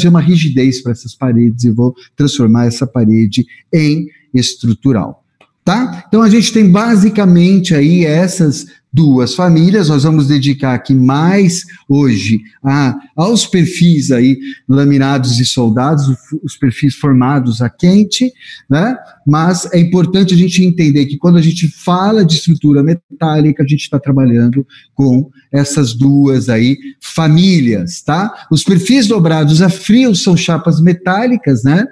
uma rigidez para essas paredes e vou transformar essa parede em estrutural. Tá? Então a gente tem basicamente aí essas duas famílias. Nós vamos dedicar aqui mais hoje aos perfis aí laminados e soldados, os perfis formados a quente, né? Mas é importante a gente entender que quando a gente fala de estrutura metálica, a gente está trabalhando com essas duas aí famílias, tá? Os perfis dobrados a frio são chapas metálicas, né?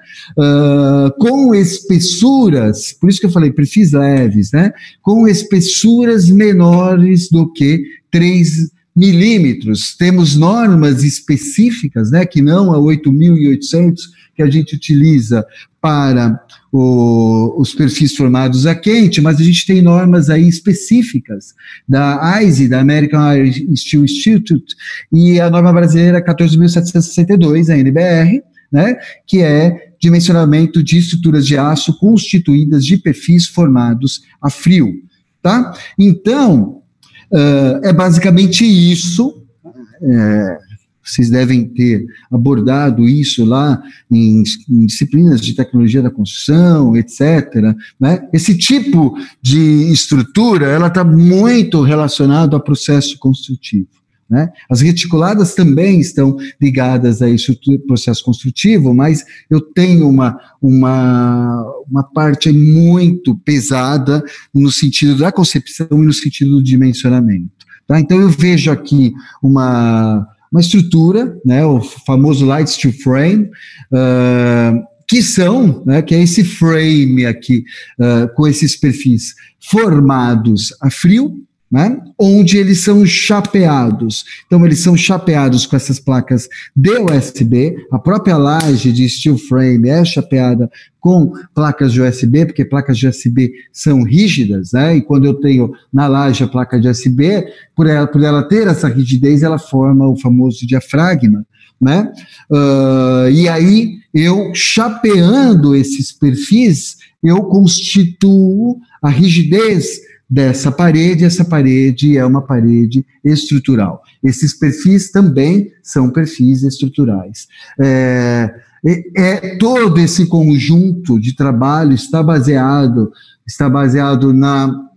Com espessuras, por isso que eu falei perfis leves, né? Com espessuras menores do que 3 milímetros. Temos normas específicas, né? Que não a 8.800 que a gente utiliza para os perfis formados a quente, mas a gente tem normas aí específicas da AISI, da American Iron Steel Institute, e a norma brasileira 14.762, a NBR, né, que é dimensionamento de estruturas de aço constituídas de perfis formados a frio, tá? Então, é basicamente isso. Vocês devem ter abordado isso lá em disciplinas de tecnologia da construção, etc., né? Esse tipo de estrutura, ela está muito relacionada ao processo construtivo, né? As reticuladas também estão ligadas a esse processo construtivo, mas eu tenho uma parte muito pesada no sentido da concepção e no sentido do dimensionamento, tá? Então eu vejo aqui uma estrutura, né, o famoso light steel frame, que é esse frame aqui, com esses perfis formados a frio, né, onde eles são chapeados. Então, eles são chapeados com essas placas de USB, a própria laje de steel frame é chapeada com placas de USB, porque placas de USB são rígidas, né, e quando eu tenho na laje a placa de USB, por ela ter essa rigidez, ela forma o famoso diafragma, né, e aí eu chapeando esses perfis, eu constituo a rigidez dessa parede. Essa parede é uma parede estrutural. Esses perfis também são perfis estruturais. Todo esse conjunto de trabalho está baseado na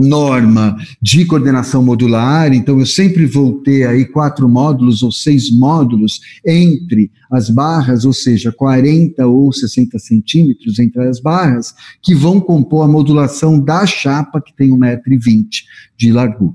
norma de coordenação modular. Então eu sempre vou ter aí 4 módulos ou 6 módulos entre as barras, ou seja, 40 ou 60 centímetros entre as barras, que vão compor a modulação da chapa, que tem 1,20 m de largura,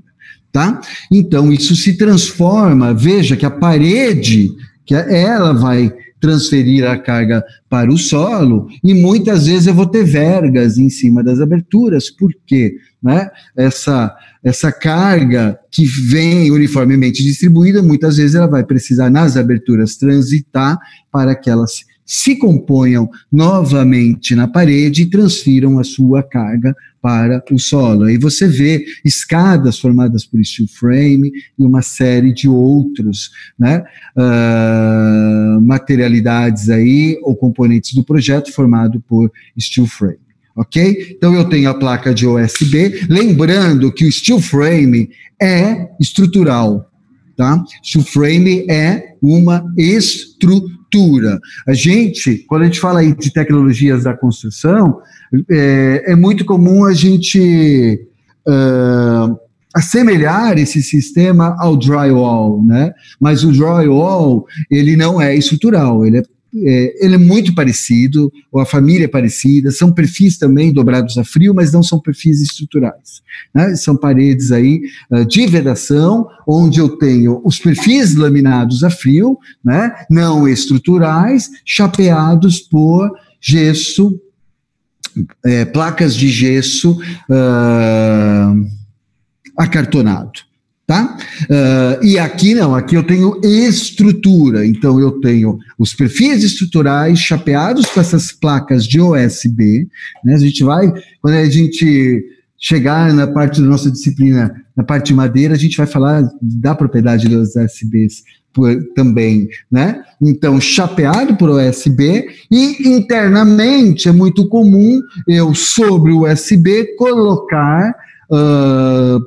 tá? Então isso se transforma, veja que a parede, que ela vai transferir a carga para o solo, e muitas vezes eu vou ter vergas em cima das aberturas. Por quê? Né? Essa carga que vem uniformemente distribuída, muitas vezes ela vai precisar nas aberturas transitar para que elas se componham novamente na parede e transfiram a sua carga para o solo. Aí você vê escadas formadas por steel frame e uma série de outros, né, materialidades aí, ou componentes do projeto formado por steel frame. Ok? Então eu tenho a placa de USB, lembrando que o steel frame é estrutural, tá? Steel frame é uma estrutura. Quando a gente fala aí de tecnologias da construção, é muito comum a gente assemelhar esse sistema ao drywall, né? Mas o drywall, ele não é estrutural, ele é muito parecido, ou a família é parecida, são perfis também dobrados a frio, mas não são perfis estruturais, né? São paredes aí de vedação, onde eu tenho os perfis laminados a frio, né? Não estruturais, chapeados por gesso, placas de gesso acartonado. Tá? E aqui não, aqui eu tenho estrutura, então eu tenho os perfis estruturais chapeados com essas placas de USB, né? Quando a gente chegar na parte da nossa disciplina, na parte de madeira, a gente vai falar da propriedade dos USBs também, né? Então, chapeado por USB, e internamente é muito comum eu, sobre o USB, colocar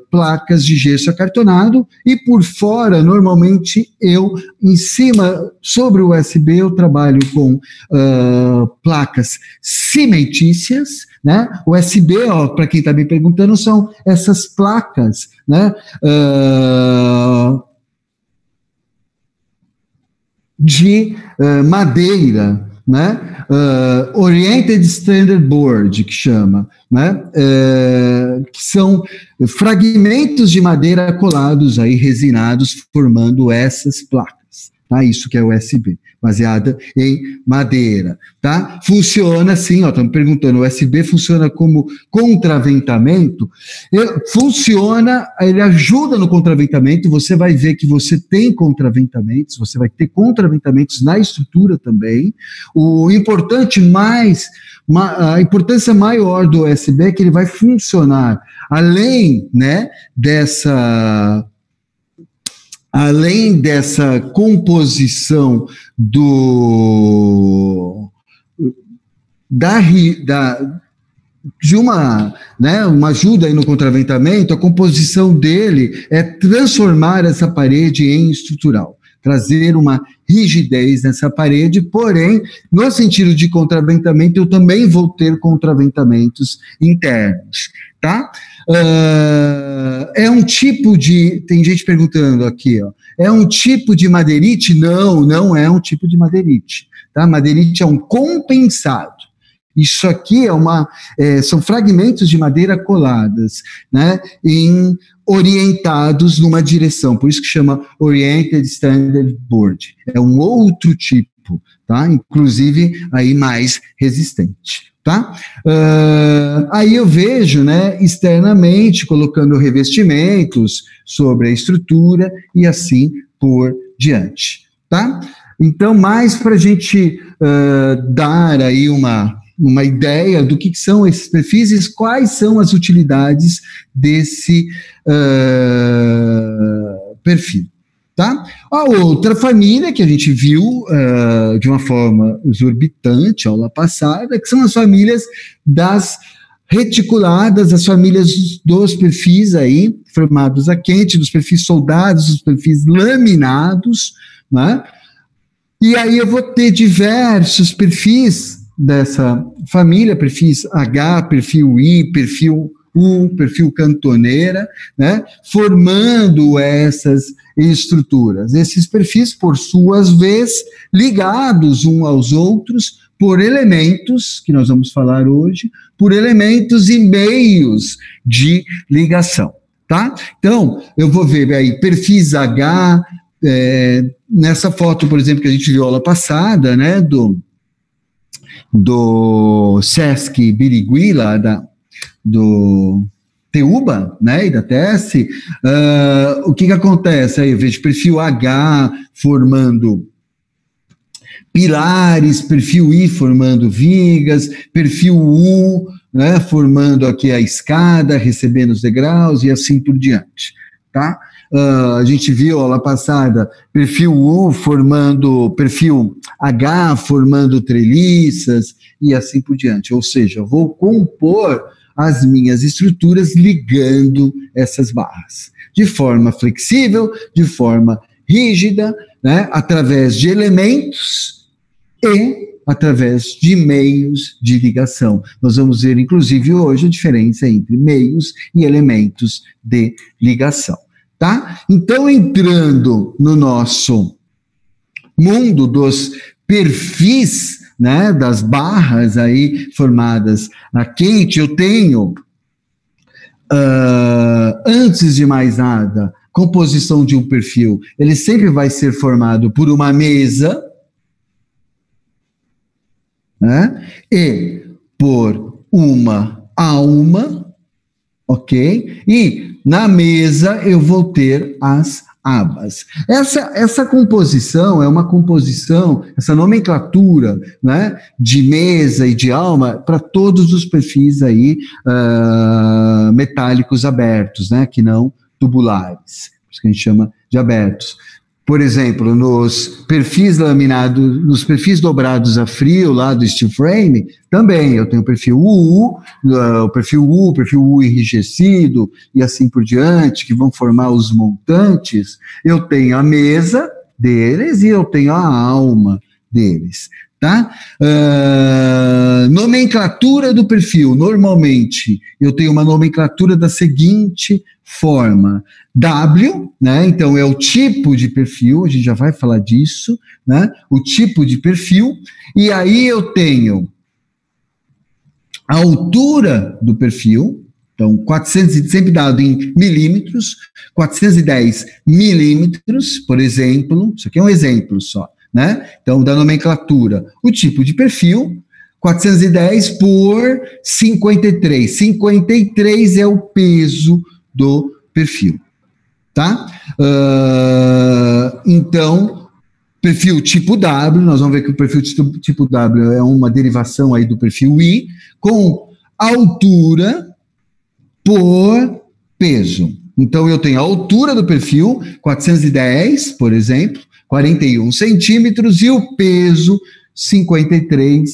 placas de gesso acartonado, e por fora, normalmente, em cima, sobre o USB, eu trabalho com placas cimentícias, né? O USB, para quem está me perguntando, são essas placas, né? De madeira, né? Oriented Standard Board, que chama, né? Que são fragmentos de madeira colados aí, resinados, formando essas placas, tá? Isso que é USB, baseada em madeira, tá? Funciona assim, ó, estão me perguntando, o USB funciona como contraventamento? Funciona, ele ajuda no contraventamento, você vai ver que você tem contraventamentos, você vai ter contraventamentos na estrutura também. O importante a importância maior do USB é que ele vai funcionar além, né, dessa composição de uma ajuda aí no contraventamento. A composição dele é transformar essa parede em estrutural, trazer uma rigidez nessa parede, porém, no sentido de contraventamento, eu também vou ter contraventamentos internos, tá? É um tipo de... Tem gente perguntando aqui, ó. É um tipo de madeirite? Não, não é um tipo de madeirite, tá? Madeirite é um compensado. Isso aqui são fragmentos de madeira coladas, né, orientados numa direção, por isso que chama Oriented Standard Board. É um outro tipo, tá? Inclusive aí mais resistente, tá? Aí eu vejo, né, externamente, colocando revestimentos sobre a estrutura e assim por diante, tá? Então, mais para a gente dar aí uma ideia do que são esses perfis e quais são as utilidades desse perfil, tá? A outra família que a gente viu de uma forma exorbitante aula passada, que são as famílias das reticuladas, as famílias dos perfis aí, formados a quente, dos perfis soldados, dos perfis laminados, né? E aí eu vou ter diversos perfis dessa família, perfis H, perfil I, perfil U, perfil cantoneira, né, formando essas estruturas. Esses perfis, por suas vezes, ligados uns aos outros por elementos, que nós vamos falar hoje, por elementos e meios de ligação, tá? Então, eu vou ver aí perfis H, nessa foto, por exemplo, que a gente viu aula passada, né, do Sesc Birigui, lá do Teuba, né, e da TS, o que acontece? Aí eu vejo perfil H formando pilares, perfil I formando vigas, perfil U, né, formando aqui a escada, recebendo os degraus e assim por diante, tá? A gente viu lá passada perfil U formando, perfil H formando treliças e assim por diante. Ou seja, eu vou compor as minhas estruturas ligando essas barras de forma flexível, de forma rígida, né, através de elementos e através de meios de ligação. Nós vamos ver, inclusive, hoje a diferença entre meios e elementos de ligação. Tá? Então, entrando no nosso mundo dos perfis, né, das barras aí formadas a quente, eu tenho, antes de mais nada, composição de um perfil, ele sempre vai ser formado por uma mesa, né, e por uma alma, ok? E na mesa eu vou ter as abas. Essa composição é uma composição, essa nomenclatura, né, de mesa e de alma para todos os perfis aí metálicos abertos, né, que não tubulares, por isso que a gente chama de abertos. por exemplo, nos perfis laminados, nos perfis dobrados a frio lá do steel frame, também eu tenho o perfil UU, o perfil U enrijecido e assim por diante, que vão formar os montantes. Eu tenho a mesa deles e eu tenho a alma deles. Tá? Nomenclatura do perfil. Normalmente, eu tenho uma nomenclatura da seguinte forma. W, né? Então é o tipo de perfil, a gente já vai falar disso, né? O tipo de perfil. E aí eu tenho a altura do perfil, então 400, sempre dado em milímetros, 410 milímetros, por exemplo, isso aqui é um exemplo só. Né? Então, da nomenclatura, o tipo de perfil, 410 por 53. 53 é o peso do perfil, tá? Então, perfil tipo W, nós vamos ver que o perfil tipo W é uma derivação aí do perfil I, com altura por peso. Então, eu tenho a altura do perfil, 410, por exemplo, 41 centímetros, e o peso, 53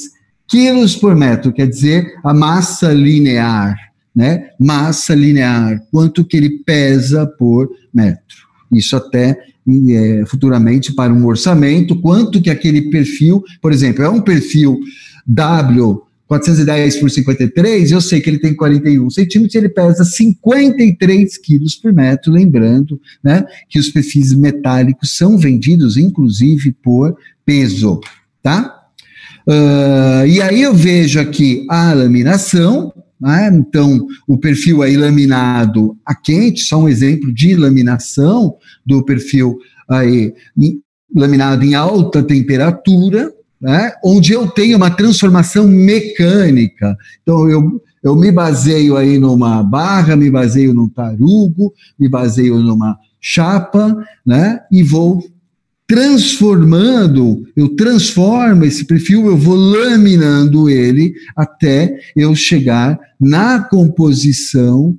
quilos por metro, quer dizer, a massa linear, né? Massa linear, quanto que ele pesa por metro. Isso até futuramente para um orçamento, quanto que aquele perfil, por exemplo, é um perfil W 410 por 53, eu sei que ele tem 41 centímetros e ele pesa 53 quilos por metro, lembrando, né, que os perfis metálicos são vendidos, inclusive, por peso, tá? E aí eu vejo aqui a laminação, né? Então o perfil aí laminado a quente, só um exemplo de laminação do perfil aí laminado em alta temperatura, né, onde eu tenho uma transformação mecânica. Então, eu me baseio aí numa barra, me baseio num tarugo, me baseio numa chapa, né, e vou transformando, eu transformo esse perfil, eu vou laminando ele até eu chegar na composição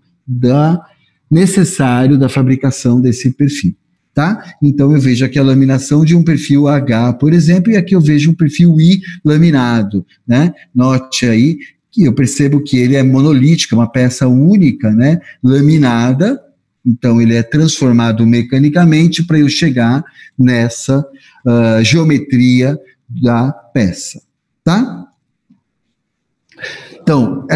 necessário da fabricação desse perfil. Tá? Então eu vejo aqui a laminação de um perfil H, por exemplo, e aqui eu vejo um perfil I laminado, né? Note aí que eu percebo que ele é monolítico, uma peça única, né? Laminada, então ele é transformado mecanicamente para eu chegar nessa geometria da peça, tá? Então,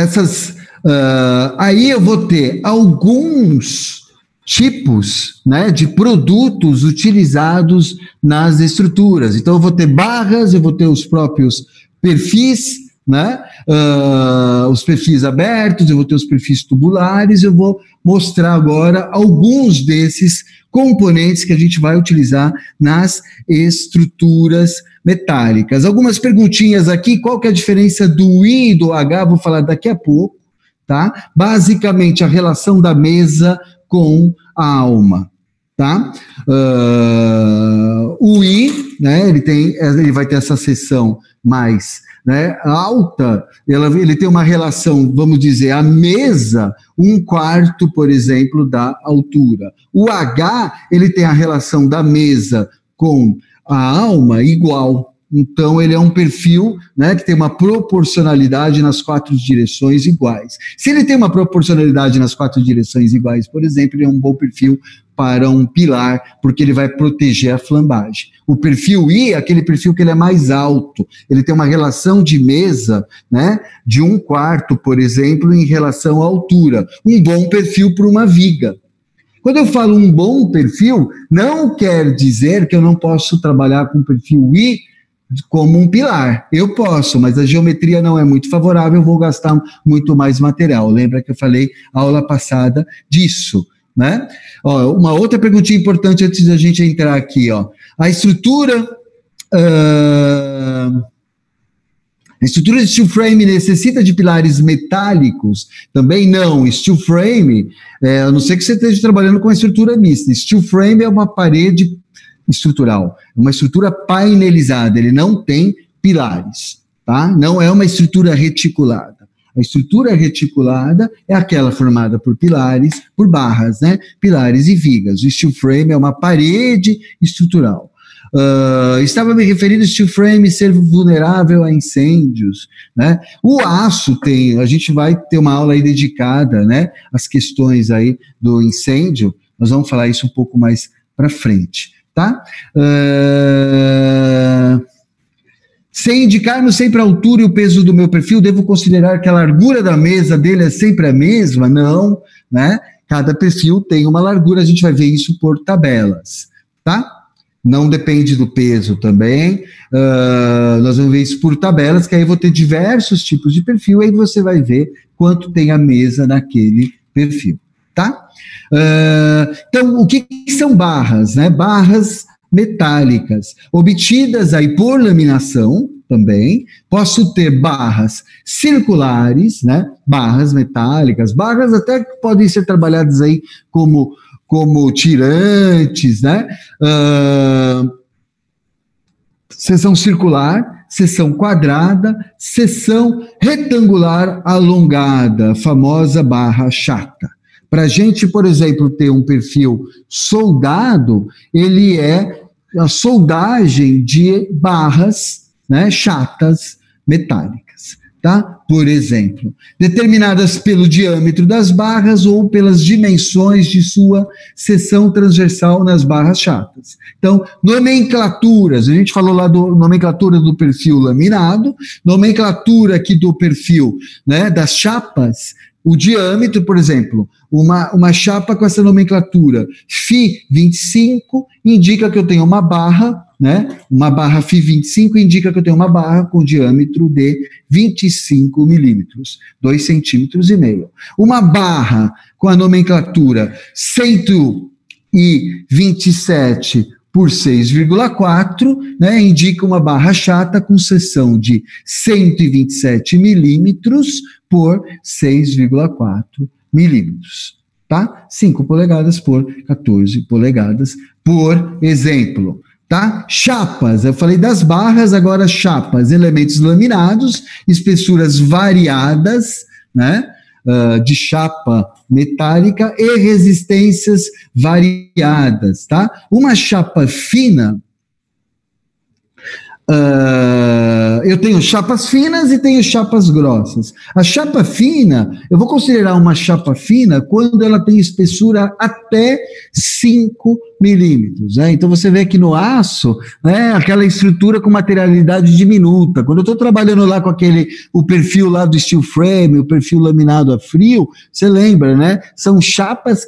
aí eu vou ter alguns tipos, né, de produtos utilizados nas estruturas. Então, eu vou ter barras, eu vou ter os próprios perfis, né, os perfis abertos, eu vou ter os perfis tubulares, eu vou mostrar agora alguns desses componentes que a gente vai utilizar nas estruturas metálicas. Algumas perguntinhas aqui, qual que é a diferença do I e do H? Vou falar daqui a pouco, tá? Basicamente, a relação da mesa com a alma, tá? O I, né, ele vai ter essa seção mais, né, alta, ele tem uma relação, vamos dizer, a mesa, 1/4, por exemplo, da altura. O H, ele tem a relação da mesa com a alma igual. Então, ele é um perfil, né, que tem uma proporcionalidade nas 4 direções iguais. Se ele tem uma proporcionalidade nas 4 direções iguais, por exemplo, ele é um bom perfil para um pilar, porque ele vai proteger a flambagem. O perfil I é aquele perfil que ele é mais alto, ele tem uma relação de mesa, né, de 1/4, por exemplo, em relação à altura. Um bom perfil para uma viga. Quando eu falo um bom perfil, não quer dizer que eu não posso trabalhar com perfil I como um pilar. Eu posso, mas a geometria não é muito favorável, eu vou gastar muito mais material. Lembra que eu falei aula passada disso, né? Ó, uma outra perguntinha importante antes da gente entrar aqui, ó. A estrutura de steel frame necessita de pilares metálicos? Também não. Steel frame, a não ser que você esteja trabalhando com a estrutura mista. Steel frame é uma parede estrutural, uma estrutura painelizada, ele não tem pilares, tá? Não é uma estrutura reticulada. A estrutura reticulada é aquela formada por pilares, por barras, né? Pilares e vigas. O steel frame é uma parede estrutural. Estava me referindo ao steel frame ser vulnerável a incêndios, né? O aço a gente vai ter uma aula aí dedicada, né, às questões aí do incêndio. Nós vamos falar isso um pouco mais para frente, tá? Sem indicar-me sempre a altura e o peso do meu perfil, devo considerar que a largura da mesa dele é sempre a mesma? Não, né? Cada perfil tem uma largura, a gente vai ver isso por tabelas, tá? Não depende do peso também, nós vamos ver isso por tabelas, que aí eu vou ter diversos tipos de perfil, aí você vai ver quanto tem a mesa naquele perfil, tá? Então, o que são barras, né? Barras metálicas, obtidas aí por laminação também. Posso ter barras circulares, né? Barras metálicas, barras até que podem ser trabalhadas aí como tirantes, né? Seção circular, seção quadrada, seção retangular alongada, famosa barra chata. Para a gente, por exemplo, ter um perfil soldado, ele é a soldagem de barras, né, chatas metálicas, tá? Por exemplo, determinadas pelo diâmetro das barras ou pelas dimensões de sua seção transversal nas barras chatas. Então, nomenclaturas, a gente falou lá do nomenclatura do perfil laminado, nomenclatura aqui do perfil, né, das chapas. O diâmetro, por exemplo, uma chapa com essa nomenclatura Φ 25 indica que eu tenho uma barra, né? Uma barra Φ 25 indica que eu tenho uma barra com diâmetro de 25 milímetros, 2,5 centímetros. Uma barra com a nomenclatura 127 por 6,4, né, indica uma barra chata com seção de 127 milímetros por 6,4 milímetros, tá? 5 polegadas por 14 polegadas, por exemplo, tá? Chapas, eu falei das barras, agora chapas, elementos laminados, espessuras variadas, né? De chapa metálica e resistências variadas, tá? Uma chapa fina, eu tenho chapas finas e tenho chapas grossas. A chapa fina, eu vou considerar uma chapa fina quando ela tem espessura até 5 milímetros, né? Então você vê aqui no aço, né, aquela estrutura com materialidade diminuta. Quando eu estou trabalhando lá com o perfil lá do steel frame, o perfil laminado a frio, você lembra, né? São chapas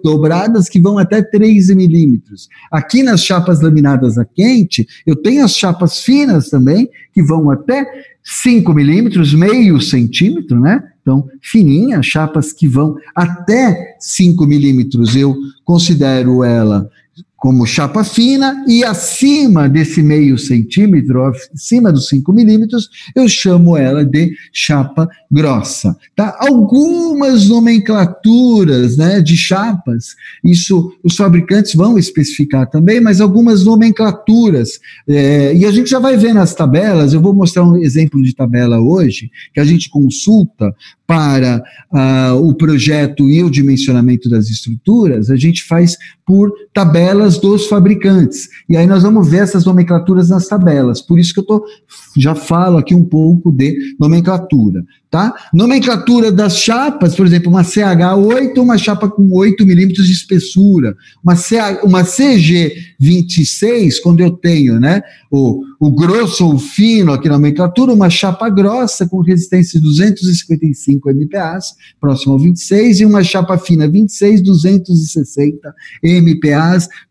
dobradas que vão até 3 milímetros. Aqui nas chapas laminadas a quente, eu tenho as chapas finas também, que vão até 5 milímetros, meio centímetro, né? Então, fininha, chapas que vão até 5 milímetros, eu considero ela como chapa fina, e acima desse meio centímetro, acima dos 5 milímetros, eu chamo ela de chapa grossa, tá? Algumas nomenclaturas, né, de chapas, isso os fabricantes vão especificar também, mas algumas nomenclaturas, e a gente já vai ver nas tabelas, eu vou mostrar um exemplo de tabela hoje, que a gente consulta para o projeto e o dimensionamento das estruturas, a gente faz por tabelas dos fabricantes. E aí nós vamos ver essas nomenclaturas nas tabelas. Por isso que eu já falo aqui um pouco de nomenclatura, tá? Nomenclatura das chapas, por exemplo, uma CH8, uma chapa com 8 milímetros de espessura. Uma CG26, quando eu tenho, né, o grosso ou fino aqui na nomenclatura, uma chapa grossa com resistência de 255 MPa, próximo ao 26, e uma chapa fina 26, 260 MPa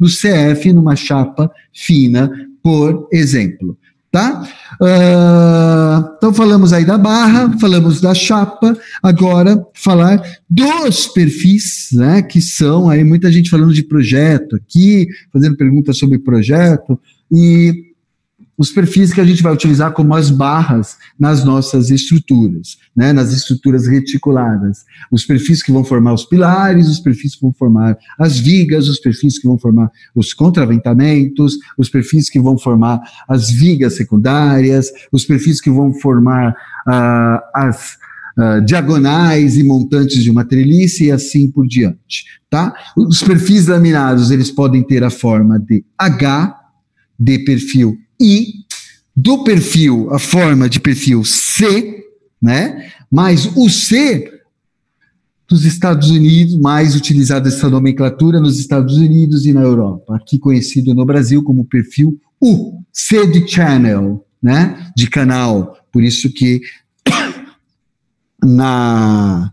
no CF, numa chapa fina, por exemplo. Tá? Então falamos aí da barra, falamos da chapa, agora falar dos perfis, né, que são aí muita gente falando de projeto aqui, fazendo perguntas sobre projeto, e os perfis que a gente vai utilizar como as barras nas nossas estruturas, né, nas estruturas reticuladas. Os perfis que vão formar os pilares, os perfis que vão formar as vigas, os perfis que vão formar os contraventamentos, os perfis que vão formar as vigas secundárias, os perfis que vão formar diagonais e montantes de uma trelice e assim por diante, tá? Os perfis laminados, eles podem ter a forma de H, de perfil I, do perfil, a forma de perfil C, né? Mas o C dos Estados Unidos, mais utilizado essa nomenclatura nos Estados Unidos e na Europa, aqui conhecido no Brasil como perfil U, C de channel, né? De canal, por isso que na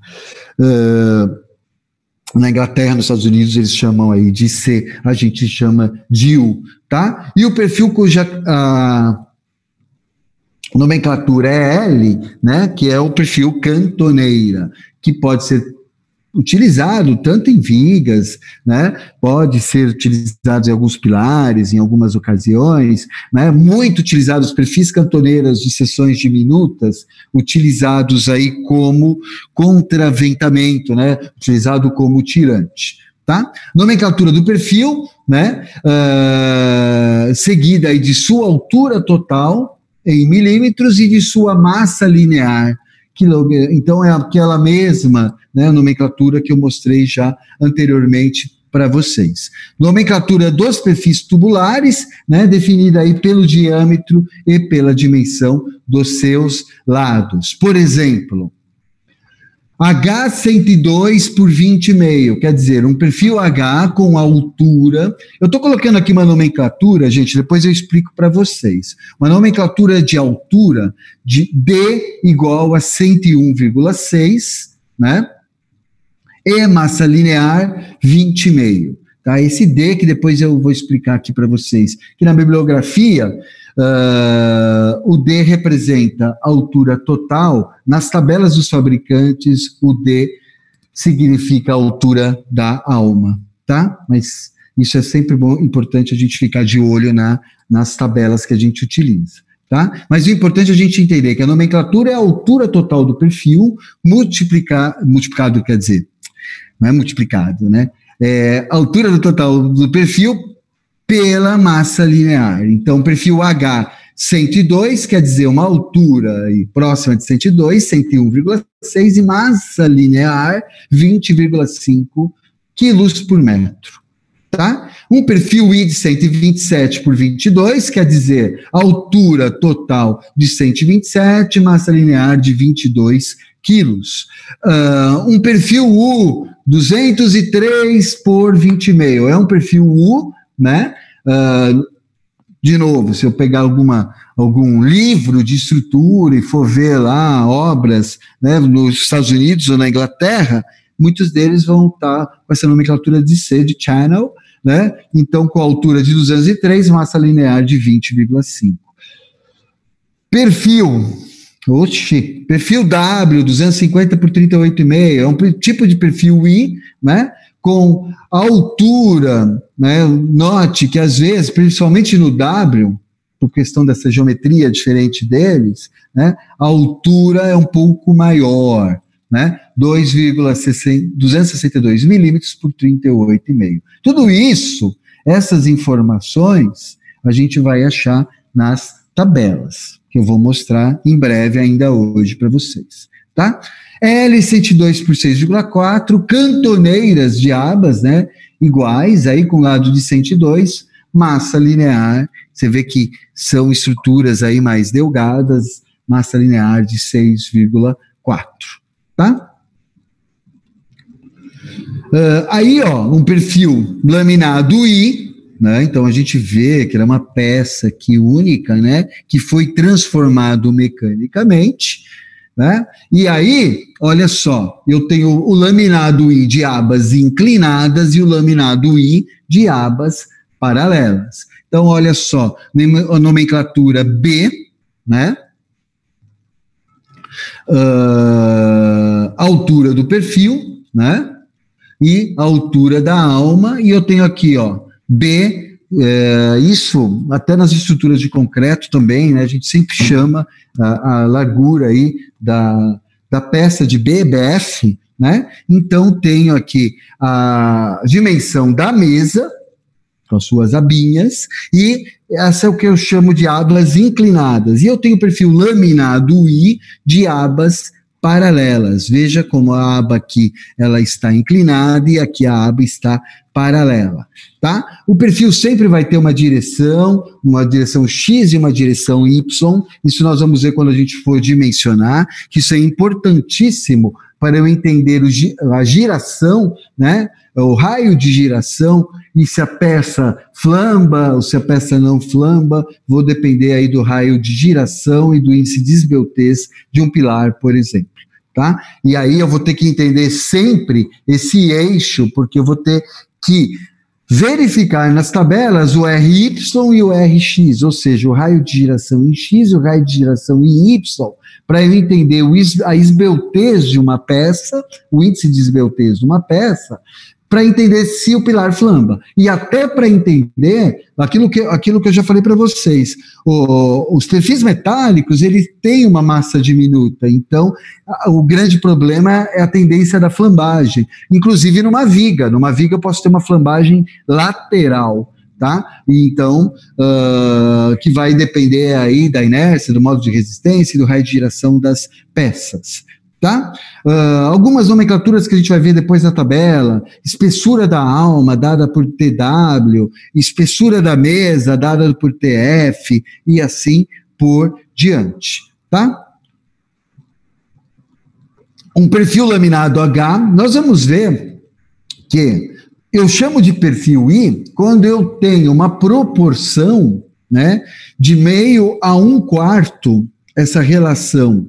Inglaterra, nos Estados Unidos, eles chamam aí de C, a gente chama de U, tá? E o perfil cuja nomenclatura é L, né? Que é o perfil cantoneira, que pode ser utilizado tanto em vigas, né? Pode ser utilizado em alguns pilares, em algumas ocasiões, né? Muito utilizados os perfis cantoneiras de seções diminutas, utilizados aí como contraventamento, né? Utilizado como tirante, tá? Nomenclatura do perfil, né? Seguida aí de sua altura total em milímetros e de sua massa linear. Então, é aquela mesma, né, nomenclatura que eu mostrei já anteriormente para vocês. Nomenclatura dos perfis tubulares, né, definida aí pelo diâmetro e pela dimensão dos seus lados. Por exemplo, H102 por 20,5, quer dizer, um perfil H com altura. Eu estou colocando aqui uma nomenclatura, gente, depois eu explico para vocês. Uma nomenclatura de altura de D igual a 101,6, né? E massa linear 20,5. Tá? Esse D que depois eu vou explicar aqui para vocês. Que na bibliografia, o D representa a altura total. Nas tabelas dos fabricantes, o D significa a altura da alma, tá? Mas isso é sempre importante a gente ficar de olho nas tabelas que a gente utiliza, tá? Mas o importante é a gente entender que a nomenclatura é a altura total do perfil multiplicado, quer dizer, não é multiplicado, né? É a altura do total do perfil pela massa linear. Então, perfil H, 102, quer dizer uma altura próxima de 102, 101,6, e massa linear, 20,5 quilos por metro. Tá? Um perfil I de 127 por 22, quer dizer altura total de 127, massa linear de 22 quilos. Um perfil U, 203 por 20,5, é um perfil U, né? De novo, se eu pegar algum livro de estrutura e for ver lá obras, né, nos Estados Unidos ou na Inglaterra, muitos deles vão estar com essa nomenclatura de C, de channel, né? Então, com altura de 203, massa linear de 20,5. Perfil W, 250 por 38,5, é um tipo de perfil I, né? Com altura, né? Note que às vezes, principalmente no W, por questão dessa geometria diferente deles, né? A altura é um pouco maior, né? 262 milímetros por 38,5. Tudo isso, essas informações, a gente vai achar nas tabelas, que eu vou mostrar em breve ainda hoje para vocês, tá? L102 por 6,4, cantoneiras de abas, né, iguais, aí com lado de 102, massa linear, você vê que são estruturas aí mais delgadas, massa linear de 6,4, tá? Aí, ó, um perfil laminado I, né? Então a gente vê que era uma peça aqui única, né, que foi transformado mecanicamente, né? E aí, olha só, eu tenho o laminado I de abas inclinadas e o laminado I de abas paralelas. Então, olha só, a nomenclatura B, né? Altura do perfil, né? E a altura da alma, e eu tenho aqui, ó, B, isso até nas estruturas de concreto também, né, a gente sempre chama a largura aí da peça de BF, né? Então tenho aqui a dimensão da mesa, com as suas abinhas, e essa é o que eu chamo de abas inclinadas. E eu tenho o perfil laminado I de abas paralelas. Veja como a aba aqui ela está inclinada e aqui a aba está paralela, tá? O perfil sempre vai ter uma direção X e uma direção Y. Isso nós vamos ver quando a gente for dimensionar, que isso é importantíssimo para eu entender a giração, né? O raio de giração, e se a peça flamba ou se a peça não flamba, vou depender aí do raio de giração e do índice de esbeltez de um pilar, por exemplo, tá? E aí eu vou ter que entender sempre esse eixo, porque eu vou ter que verificar nas tabelas o RY e o RX, ou seja, o raio de giração em X e o raio de giração em Y, para eu entender a esbeltez de uma peça, o índice de esbeltez de uma peça, para entender se o pilar flamba. E até para entender aquilo que eu já falei para vocês, os perfis metálicos, eles têm uma massa diminuta, então o grande problema é a tendência da flambagem, inclusive numa viga. Numa viga eu posso ter uma flambagem lateral, tá? Então, que vai depender aí da inércia, do modo de resistência e do raio de giração das peças. Tá? Algumas nomenclaturas que a gente vai ver depois na tabela: espessura da alma, dada por TW, espessura da mesa, dada por TF, e assim por diante, tá? Um perfil laminado H, nós vamos ver que eu chamo de perfil I quando eu tenho uma proporção, né, de meio a 1/4, essa relação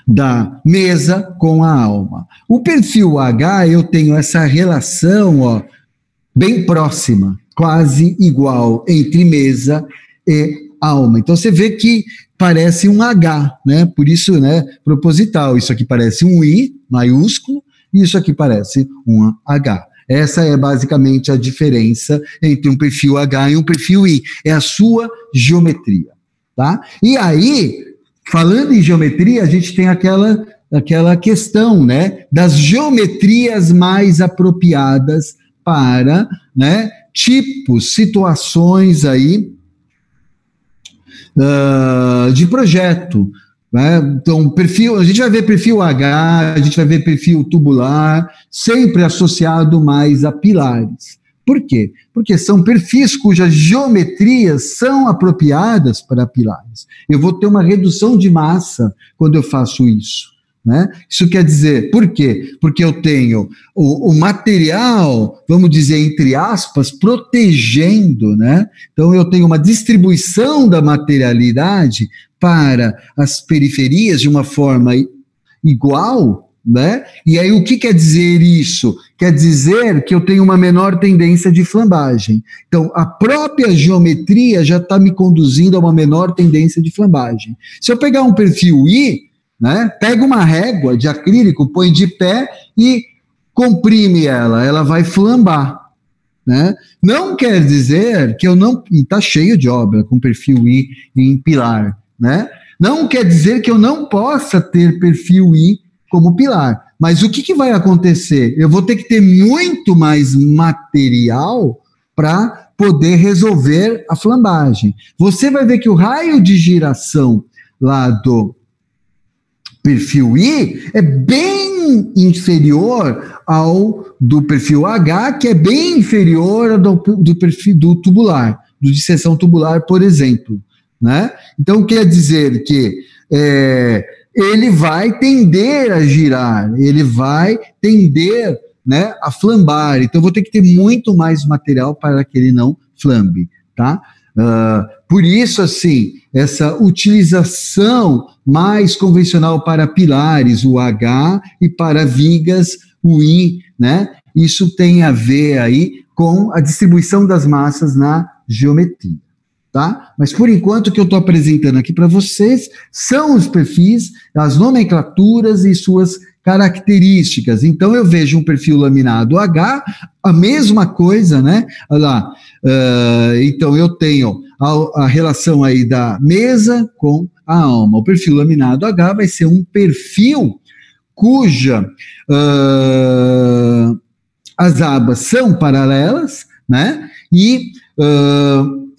da mesa com a alma. O perfil H, eu tenho essa relação, ó, bem próxima, quase igual entre mesa e alma. Então você vê que parece um H, né? Por isso, né, proposital. Isso aqui parece um I maiúsculo e isso aqui parece um H. Essa é basicamente a diferença entre um perfil H e um perfil I. É a sua geometria, tá? E aí, falando em geometria, a gente tem aquela questão, né, das geometrias mais apropriadas para, né, tipos, situações aí de projeto, né? Então, a gente vai ver perfil H, a gente vai ver perfil tubular, sempre associado mais a pilares. Por quê? Porque são perfis cujas geometrias são apropriadas para pilares. Eu vou ter uma redução de massa quando eu faço isso, né? Isso quer dizer, por quê? Porque eu tenho o material, vamos dizer, entre aspas, protegendo, né? Então eu tenho uma distribuição da materialidade para as periferias de uma forma igual, né? E aí o que quer dizer isso? Quer dizer que eu tenho uma menor tendência de flambagem. Então, a própria geometria já está me conduzindo a uma menor tendência de flambagem. Se eu pegar um perfil I, né, pega uma régua de acrílico, põe de pé e comprime ela vai flambar, né? Não quer dizer que eu não... E está cheio de obra com perfil I em pilar, né? Não quer dizer que eu não possa ter perfil I como pilar. Mas o que vai acontecer? Eu vou ter que ter muito mais material para poder resolver a flambagem. Você vai ver que o raio de giração lá do perfil I é bem inferior ao do perfil H, que é bem inferior ao do perfil do tubular, do de seção tubular, por exemplo, né? Então quer dizer que ele vai tender a girar, ele vai tender, né, a flambar. Então, eu vou ter que ter muito mais material para que ele não flambe, tá? Por isso, assim, essa utilização mais convencional para pilares, o H, e para vigas, o I, né? Isso tem a ver aí com a distribuição das massas na geometria. Tá? Mas por enquanto o que eu estou apresentando aqui para vocês são os perfis, as nomenclaturas e suas características. Então eu vejo um perfil laminado H, a mesma coisa, né? Olha lá, então eu tenho a relação aí da mesa com a alma. O perfil laminado H vai ser um perfil cuja as abas são paralelas, né? E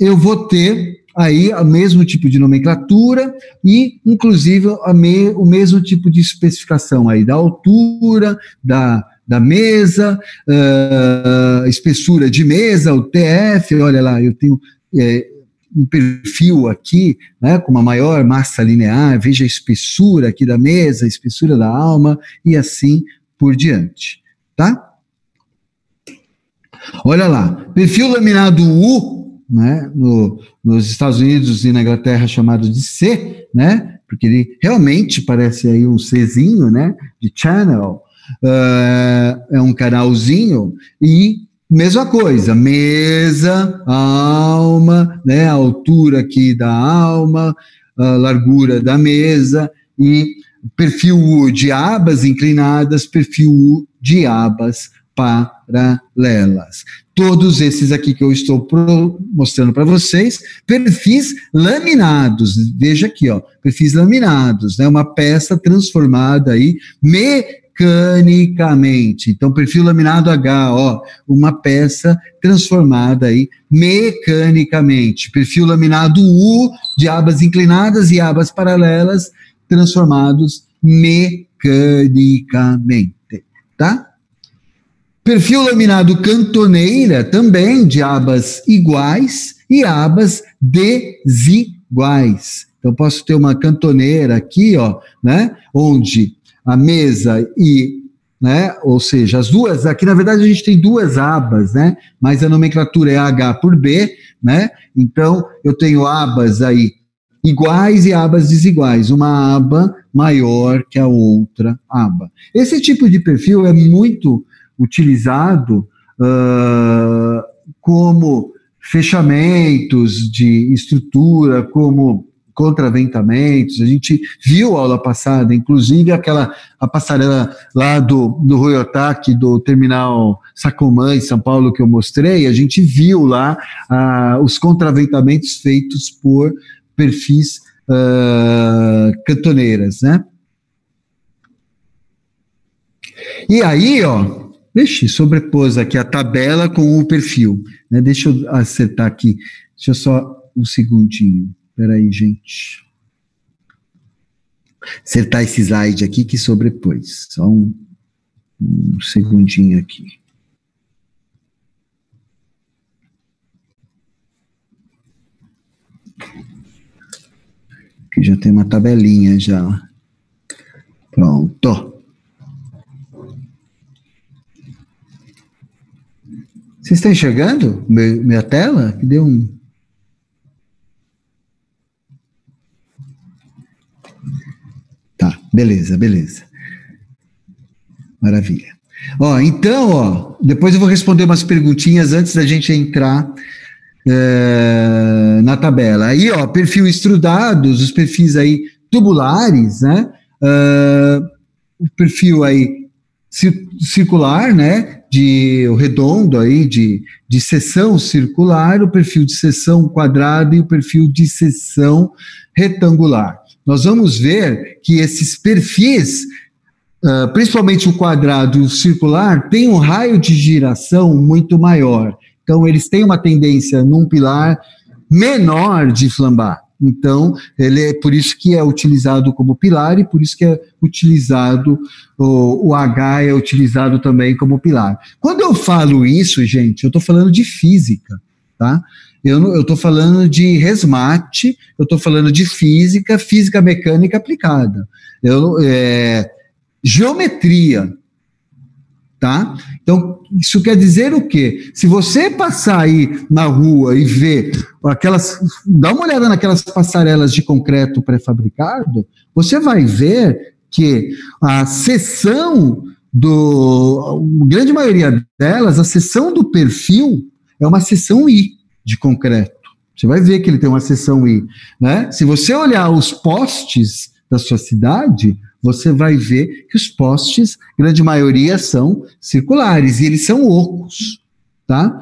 eu vou ter aí o mesmo tipo de nomenclatura e, inclusive, o mesmo tipo de especificação aí, da altura, da mesa, espessura de mesa, o TF, olha lá, eu tenho um perfil aqui, né, com uma maior massa linear, veja a espessura aqui da mesa, a espessura da alma, e assim por diante, tá? Olha lá, perfil laminado U, né, nos Estados Unidos e na Inglaterra chamado de C, né, porque ele realmente parece aí um Czinho, né, de channel, é um canalzinho, e mesma coisa, mesa, alma, né, a altura aqui da alma, a largura da mesa, e perfil U de abas inclinadas, perfil U de abas paralelas. Todos esses aqui que eu estou mostrando para vocês, perfis laminados, veja aqui, ó, perfis laminados, né, uma peça transformada aí, mecanicamente. Então, perfil laminado H, ó, uma peça transformada aí mecanicamente. Perfil laminado U, de abas inclinadas e abas paralelas, transformados mecanicamente, tá? Perfil laminado cantoneira, também de abas iguais e abas desiguais. Então, posso ter uma cantoneira aqui, ó, né, onde a mesa e, né, ou seja, as duas, aqui na verdade a gente tem duas abas, né, mas a nomenclatura é H por B, né, então eu tenho abas aí iguais e abas desiguais, uma aba maior que a outra aba. Esse tipo de perfil é muito utilizado como fechamentos de estrutura, como contraventamentos. A gente viu aula passada, inclusive a passarela lá do Ruiotaki, do terminal Sacomã em São Paulo que eu mostrei, a gente viu lá os contraventamentos feitos por perfis cantoneiras, né? E aí, ó, sobrepôs aqui a tabela com o perfil, né? Deixa eu acertar aqui, deixa eu só um segundinho, peraí, gente. Acertar esse slide aqui que sobrepôs, só um segundinho aqui. Aqui já tem uma tabelinha já. Pronto. Vocês estão enxergando minha tela? Que deu um... Tá, beleza. Maravilha. Ó, então, ó, depois eu vou responder umas perguntinhas antes da gente entrar na tabela. Aí, ó, perfil estrudados, os perfis aí tubulares, né? O perfil aí circular, né? O redondo aí, de seção circular, o perfil de seção quadrada e o perfil de seção retangular. Nós vamos ver que esses perfis, principalmente o quadrado e o circular, têm um raio de giração muito maior. Então, eles têm uma tendência num pilar menor de flambar. Então, ele é por isso que é utilizado como pilar e por isso que é utilizado, o H é utilizado também como pilar. Quando eu falo isso, gente, eu estou falando de física, tá? Eu estou falando de resmate, eu estou falando de física mecânica aplicada. Geometria, tá? Então, isso quer dizer o quê? Se você passar aí na rua e ver dá uma olhada naquelas passarelas de concreto pré-fabricado, você vai ver que a seção a grande maioria delas, a seção do perfil é uma seção I de concreto. Você vai ver que ele tem uma seção I, né? Se você olhar os postes da sua cidade, você vai ver que os postes, grande maioria, são circulares, e eles são ocos, tá?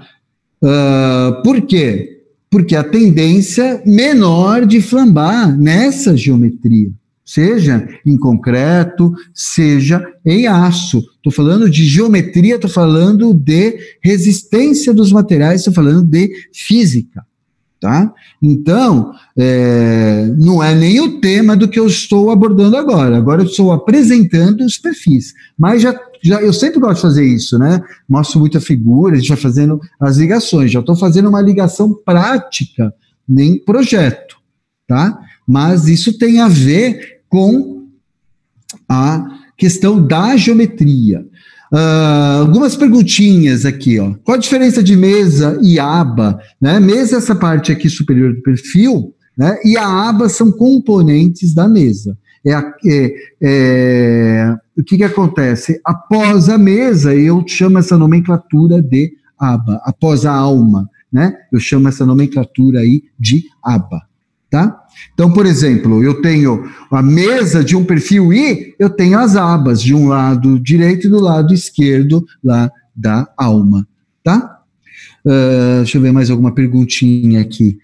Por quê? Porque a tendência menor de flambar nessa geometria, seja em concreto, seja em aço. Estou falando de geometria, estou falando de resistência dos materiais, estou falando de física, tá? Então, não é nem o tema do que eu estou abordando agora. Agora eu estou apresentando os perfis. Mas eu sempre gosto de fazer isso, né? Mostro muita figura, a gente vai fazendo as ligações. Já estou fazendo uma ligação prática, nem projeto, tá? Mas isso tem a ver com a questão da geometria. Algumas perguntinhas aqui, ó. Qual a diferença de mesa e aba? Né? Mesa é essa parte aqui superior do perfil, né? E a aba são componentes da mesa. O que acontece? Após a mesa, eu chamo essa nomenclatura de aba. Após a alma, né? Eu chamo essa nomenclatura aí de aba. Tá? Então, por exemplo, eu tenho a mesa de um perfil I, eu tenho as abas de um lado direito e do lado esquerdo lá da alma, tá? Deixa eu ver mais alguma perguntinha aqui.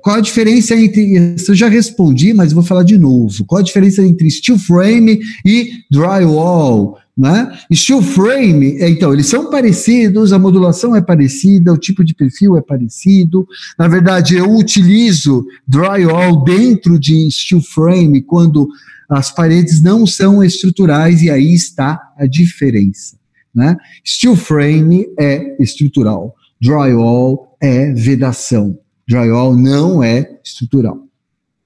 Qual a diferença entre... Eu já respondi, mas vou falar de novo. Qual a diferença entre steel frame e drywall? Né? Steel frame, então, eles são parecidos, a modulação é parecida, o tipo de perfil é parecido. Na verdade, eu utilizo drywall dentro de steel frame quando as paredes não são estruturais, e aí está a diferença. Né? Steel frame é estrutural, drywall é vedação. Drywall não é estrutural,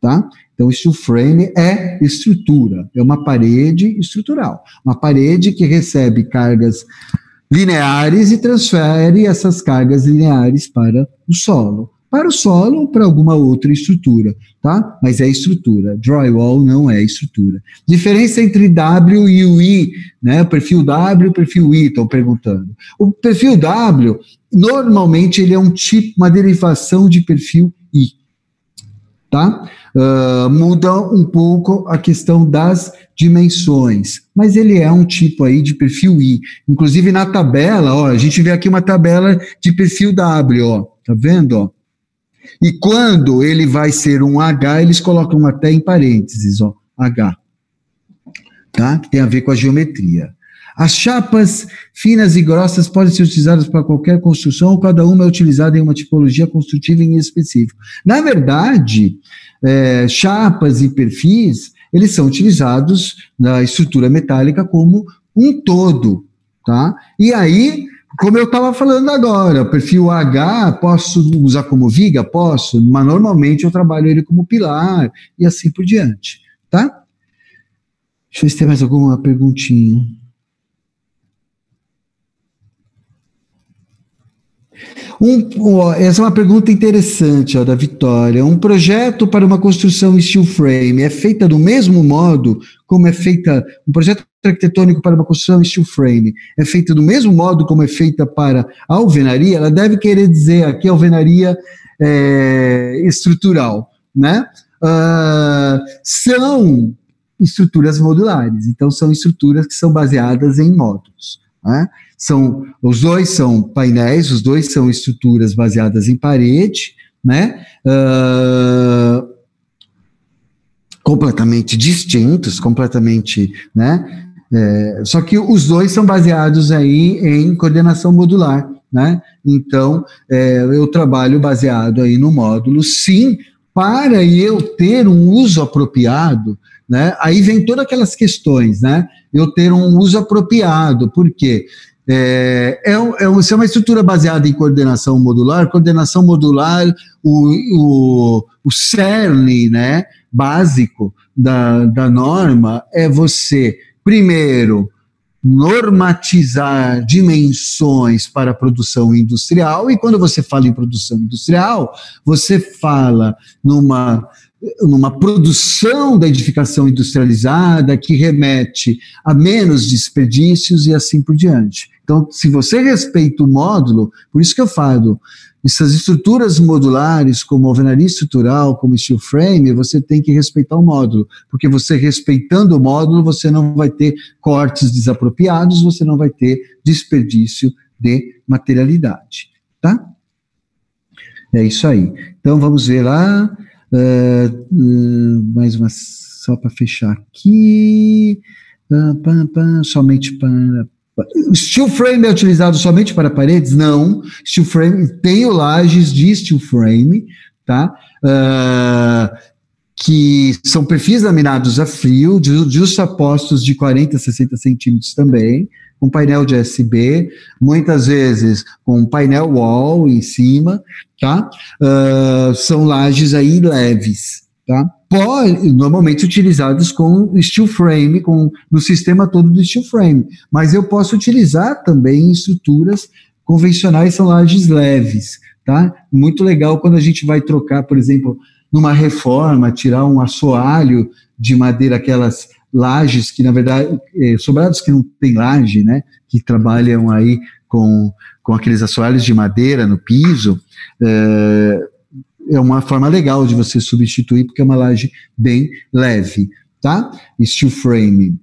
tá? Então, steel frame é estrutura, é uma parede estrutural, uma parede que recebe cargas lineares e transfere essas cargas lineares para o solo ou para alguma outra estrutura, tá? Mas é estrutura, drywall não é estrutura. Diferença entre W e o I, né? O perfil W e o perfil I, estão perguntando. O perfil W, normalmente, ele é um tipo, uma derivação de perfil I, tá? Muda um pouco a questão das dimensões, mas ele é um tipo aí de perfil I. Inclusive na tabela, ó, a gente vê aqui uma tabela de perfil W, ó, tá vendo, ó? E quando ele vai ser um H, eles colocam até em parênteses, ó, H, tá? Que tem a ver com a geometria. As chapas finas e grossas podem ser utilizadas para qualquer construção, ou cada uma é utilizada em uma tipologia construtiva em específico. Na verdade, chapas e perfis, eles são utilizados na estrutura metálica como um todo, tá? E aí, como eu estava falando agora, o perfil H, posso usar como viga? Posso, mas normalmente eu trabalho ele como pilar, e assim por diante, tá? Deixa eu ver se tem mais alguma perguntinha. Essa é uma pergunta interessante, ó, da Vitória. Um projeto para uma construção steel frame é feita do mesmo modo como é feita... Um projeto arquitetônico para uma construção steel frame é feita do mesmo modo como é feita para a alvenaria? Ela deve querer dizer aqui alvenaria estrutural, né? São estruturas modulares, então são estruturas que são baseadas em módulos, né? Os dois são painéis, os dois são estruturas baseadas em parede, né? Completamente distintos, completamente, né? Só que os dois são baseados aí em coordenação modular, né? Então, eu trabalho baseado aí no módulo, sim, para eu ter um uso apropriado, né? Aí vem todas aquelas questões, né? Eu ter um uso apropriado, por quê? Se é uma estrutura baseada em coordenação modular, o cerne, né, básico da norma é você, primeiro, normatizar dimensões para a produção industrial, e quando você fala em produção industrial, você fala numa produção da edificação industrializada que remete a menos desperdícios e assim por diante. Então, se você respeita o módulo, por isso que eu falo, essas estruturas modulares, como alvenaria estrutural, como steel frame, você tem que respeitar o módulo, porque você respeitando o módulo, você não vai ter cortes desapropriados, você não vai ter desperdício de materialidade, tá? É isso aí. Então, vamos ver lá, mais uma, só para fechar aqui, somente para Steel frame é utilizado somente para paredes? Não. Steel frame, tenho lajes de steel frame, tá? Que são perfis laminados a frio, justapostos de 40 a 60 centímetros também, com painel de USB, muitas vezes com painel wall em cima, tá? São lajes aí leves, tá? Normalmente utilizados com steel frame, no sistema todo do steel frame, mas eu posso utilizar também em estruturas convencionais, são lajes leves, tá? Muito legal quando a gente vai trocar, por exemplo, numa reforma, tirar um assoalho de madeira, aquelas lajes que, na verdade, sobrados que não tem laje, né, que trabalham aí com aqueles assoalhos de madeira no piso, é uma forma legal de você substituir, porque é uma laje bem leve, tá? Steel frame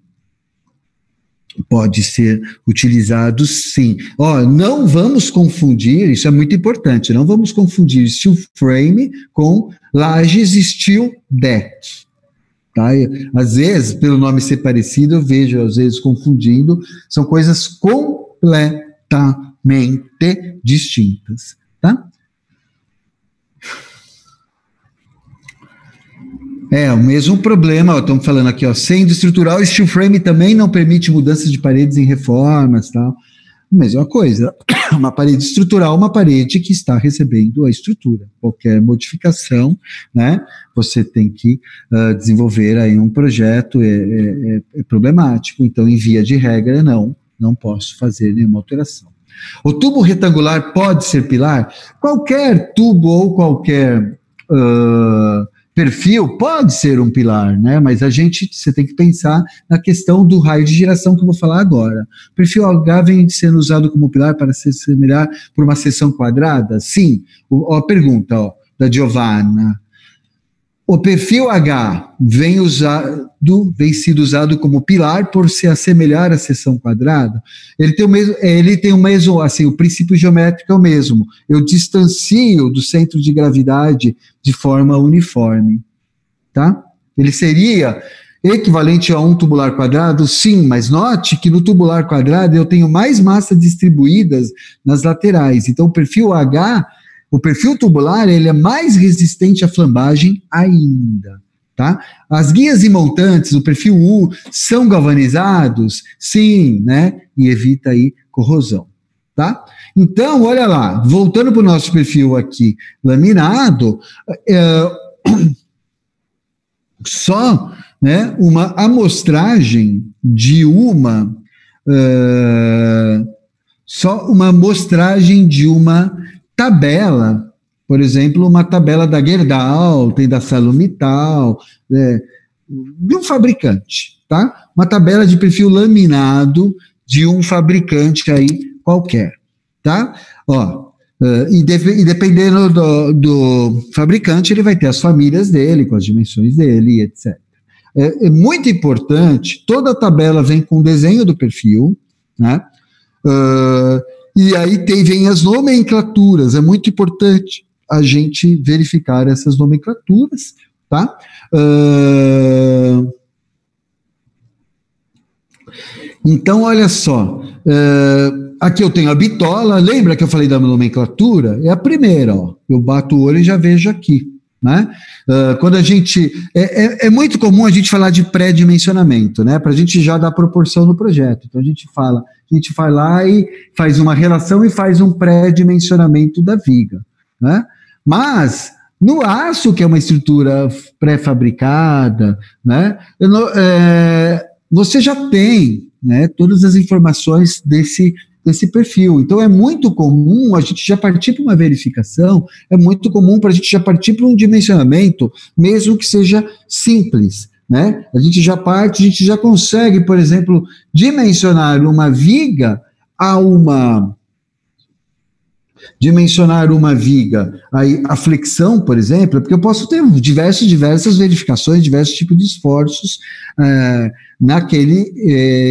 pode ser utilizado, sim. Não vamos confundir, isso é muito importante, não vamos confundir steel frame com lajes steel deck, tá? Às vezes, pelo nome ser parecido, eu vejo, às vezes, confundindo, são coisas completamente distintas, tá? O mesmo problema, estamos falando aqui, sendo estrutural, steel frame também não permite mudanças de paredes em reformas, tal. Mesma coisa, uma parede estrutural, uma parede que está recebendo a estrutura. Qualquer modificação, né, você tem que desenvolver aí um projeto, é problemático, então, em via de regra, não posso fazer nenhuma alteração. O tubo retangular pode ser pilar? Qualquer tubo ou qualquer perfil pode ser um pilar, né? Mas você tem que pensar na questão do raio de giração que eu vou falar agora. O perfil H vem sendo usado como pilar para se assemelhar por uma seção quadrada? Sim. A pergunta da Giovanna. O perfil H vem sido usado como pilar por se assemelhar à seção quadrada? Ele tem o mesmo, assim, o princípio geométrico é o mesmo. Eu distancio do centro de gravidade de forma uniforme, tá? Ele seria equivalente a um tubular quadrado? Sim, mas note que no tubular quadrado eu tenho mais massa distribuídas nas laterais. Então, o perfil tubular, ele é mais resistente à flambagem ainda, tá? As guias e montantes, o perfil U, são galvanizados? Sim, né? E evita aí corrosão, tá? Então, olha lá, voltando para o nosso perfil aqui, laminado, só, né, uma amostragem de uma tabela, por exemplo, uma tabela da Gerdau, tem da Salomital, de um fabricante, tá? Uma tabela de perfil laminado de um fabricante aí qualquer, tá? E dependendo do fabricante, ele vai ter as famílias dele, com as dimensões dele, etc. É muito importante, toda a tabela vem com o desenho do perfil, né? E aí vem as nomenclaturas, é muito importante a gente verificar essas nomenclaturas, tá? Então, olha só, aqui eu tenho a bitola, lembra que eu falei da nomenclatura? É a primeira, eu bato o olho e já vejo aqui, né? Quando a gente, é muito comum a gente falar de pré-dimensionamento, né? Para a gente já dar proporção no projeto, então a gente vai lá e faz uma relação e faz um pré-dimensionamento da viga, né? Mas no aço, que é uma estrutura pré-fabricada, né? Você já tem, né, todas as informações desse perfil. Então, é muito comum a gente já partir para uma verificação, é muito comum para a gente já partir para um dimensionamento, mesmo que seja simples, né? A gente já consegue, por exemplo, dimensionar uma viga aí, a flexão, por exemplo, porque eu posso ter diversas verificações, diversos tipos de esforços naquele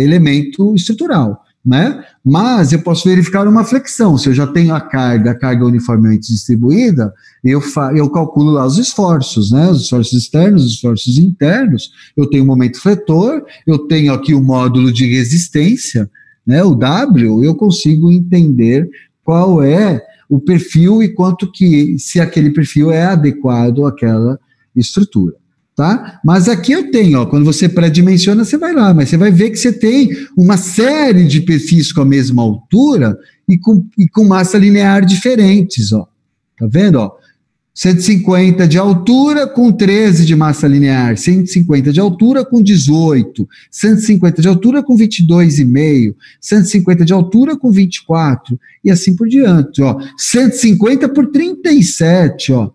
elemento estrutural, né? Mas eu posso verificar uma flexão. Se eu já tenho a carga uniformemente distribuída, eu calculo lá os esforços, né? Os esforços externos, os esforços internos. Eu tenho o momento fletor, eu tenho aqui o módulo de resistência, né? O W, eu consigo entender qual é o perfil e quanto que, se aquele perfil é adequado àquela estrutura, tá? Mas aqui eu tenho, ó, quando você pré-dimensiona, você vai lá, mas você vai ver que você tem uma série de perfis com a mesma altura e com massa linear diferentes, ó. Tá vendo, ó? 150 de altura com 13 de massa linear, 150 de altura com 18, 150 de altura com 22,5, 150 de altura com 24, e assim por diante, ó. 150 por 37, ó.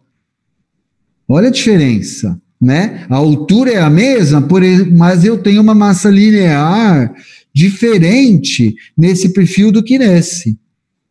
Olha a diferença, né? A altura é a mesma, mas eu tenho uma massa linear diferente nesse perfil do que nesse.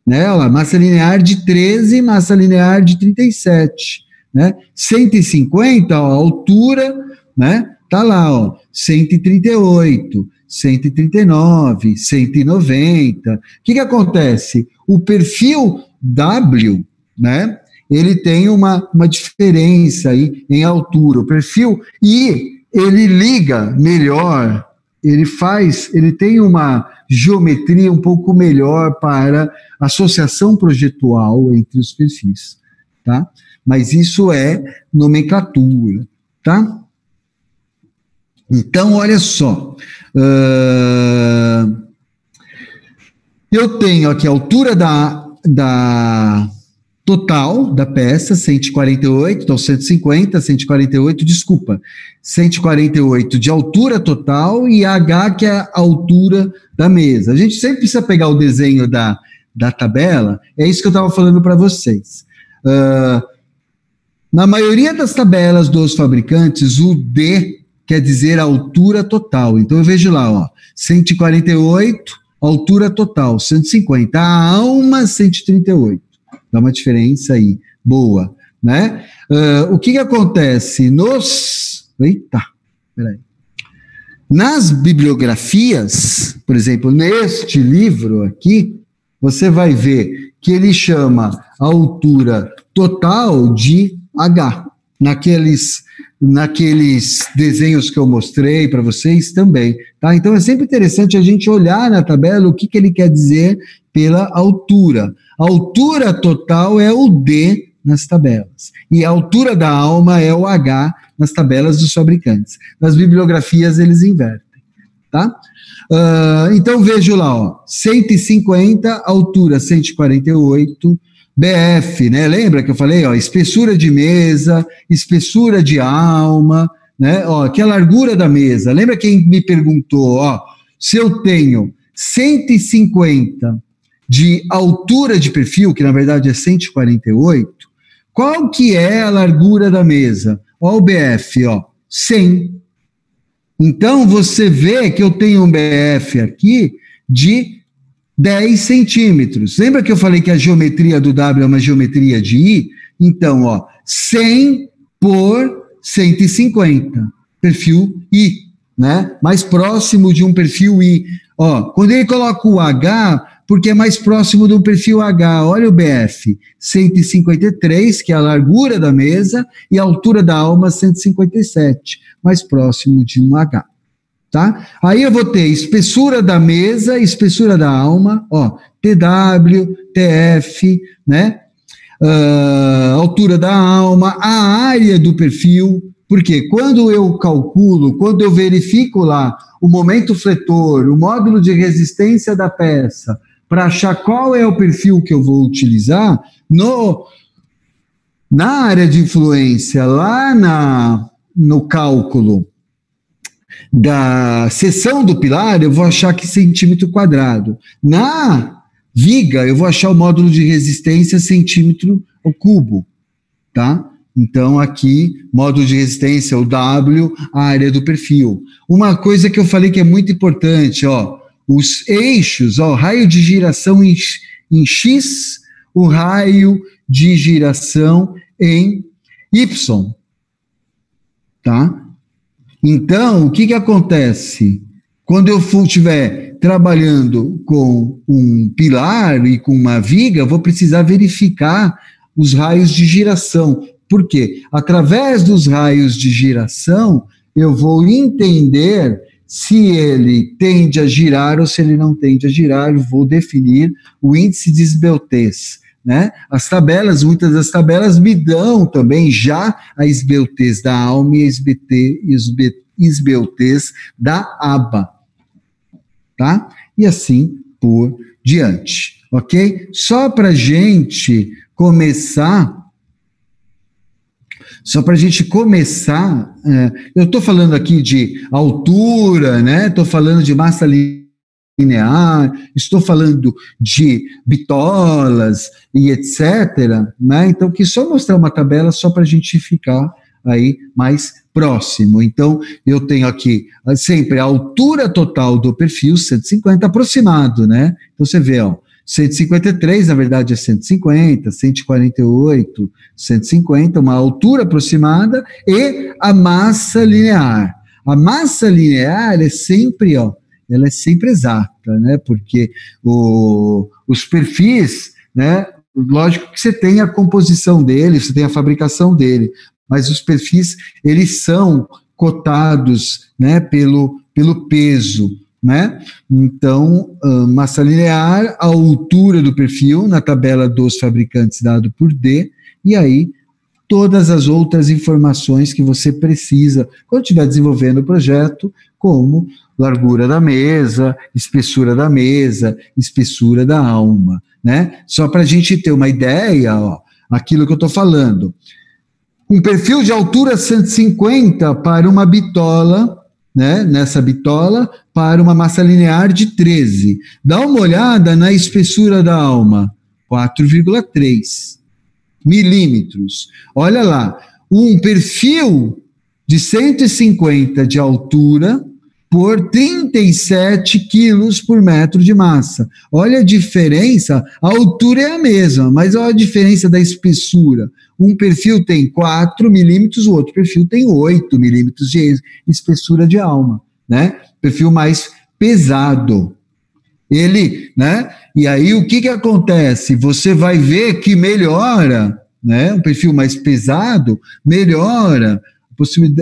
Né, ó, massa linear de 13, massa linear de 37, né? 150, ó, a altura, né? Tá lá, ó, 138, 139, 190. O que acontece? O perfil W, né? Ele tem uma diferença aí em altura. O perfil I, ele liga melhor, ele tem uma geometria um pouco melhor para associação projetual entre os perfis, tá? Mas isso é nomenclatura, tá? Então, olha só, eu tenho aqui a altura da total da peça, 148, então 150, 148, desculpa, 148 de altura total e H, que é a altura da mesa. A gente sempre precisa pegar o desenho da tabela, é isso que eu estava falando para vocês. Na maioria das tabelas dos fabricantes, o D quer dizer a altura total. Então eu vejo lá, ó, 148, altura total, 150, a alma 138. Dá uma diferença aí, boa, né? O que acontece nas bibliografias, por exemplo, neste livro aqui, você vai ver que ele chama a altura total de H, naqueles desenhos que eu mostrei para vocês também, tá? Então é sempre interessante a gente olhar na tabela o que ele quer dizer pela altura. A altura total é o D nas tabelas, e a altura da alma é o H nas tabelas dos fabricantes. Nas bibliografias eles invertem, tá? Então vejo lá, ó, 150, altura 148, BF, né? Lembra que eu falei, ó, espessura de mesa, espessura de alma, né? Ó, que é a largura da mesa. Lembra quem me perguntou, ó, se eu tenho 150 de altura de perfil, que na verdade é 148, qual que é a largura da mesa? Ó, o BF, ó, 100. Então, você vê que eu tenho um BF aqui de 10 centímetros. Lembra que eu falei que a geometria do W é uma geometria de I? Então, ó, 100 por 150, perfil I, né? Mais próximo de um perfil I. Ó, quando ele coloca o H, porque é mais próximo de um perfil H, olha o BF, 153, que é a largura da mesa, e a altura da alma, 157, mais próximo de um H, tá? Aí eu vou ter espessura da mesa, espessura da alma, ó, TW, TF, né? Altura da alma, a área do perfil, porque quando eu calculo, quando eu verifico lá o momento fletor, o módulo de resistência da peça, para achar qual é o perfil que eu vou utilizar, na área de influência, lá no cálculo da seção do pilar, eu vou achar que centímetro quadrado. Na viga, eu vou achar o módulo de resistência centímetro ao cubo, tá? Então, aqui, módulo de resistência, o W, a área do perfil. Uma coisa que eu falei que é muito importante, ó, os eixos, ó, raio de giração em X, o raio de giração em Y, tá? Então, o que acontece? Quando eu estiver trabalhando com um pilar e com uma viga, eu vou precisar verificar os raios de giração. Por quê? Através dos raios de giração, eu vou entender se ele tende a girar ou se ele não tende a girar. Eu vou definir o índice de esbeltez, né? As tabelas, muitas das tabelas me dão também já a esbeltez da alma e a esbeltez da aba, tá? E assim por diante, ok? Só para a gente começar, eu estou falando aqui de altura, né? Estou falando de massa linear, estou falando de bitolas e etc., né? Então, que só mostrar uma tabela só para a gente ficar aí mais próximo. Então, eu tenho aqui sempre a altura total do perfil, 150 aproximado, né? Então, você vê, ó, 153, na verdade, é 150, 148, 150, uma altura aproximada, e a massa linear. A massa linear é sempre, ó, ela é sempre exata, né? Porque os perfis, né? Lógico que você tem a composição dele, você tem a fabricação dele, mas os perfis, eles são cotados, né, pelo peso, né? Então, massa linear, a altura do perfil na tabela dos fabricantes dado por D, e aí todas as outras informações que você precisa quando estiver desenvolvendo o projeto, como largura da mesa, espessura da alma, né? Só para a gente ter uma ideia, ó, aquilo que eu estou falando. Um perfil de altura 150 para uma bitola, né, nessa bitola, para uma massa linear de 13. Dá uma olhada na espessura da alma, 4,3 milímetros. Olha lá, um perfil de 150 de altura por 37 quilos por metro de massa. Olha a diferença, a altura é a mesma, mas olha a diferença da espessura. Um perfil tem 4 milímetros, o outro perfil tem 8 milímetros de espessura de alma, né? Perfil mais pesado. Ele, né? E aí o que acontece? Você vai ver que melhora, né? Um perfil mais pesado melhora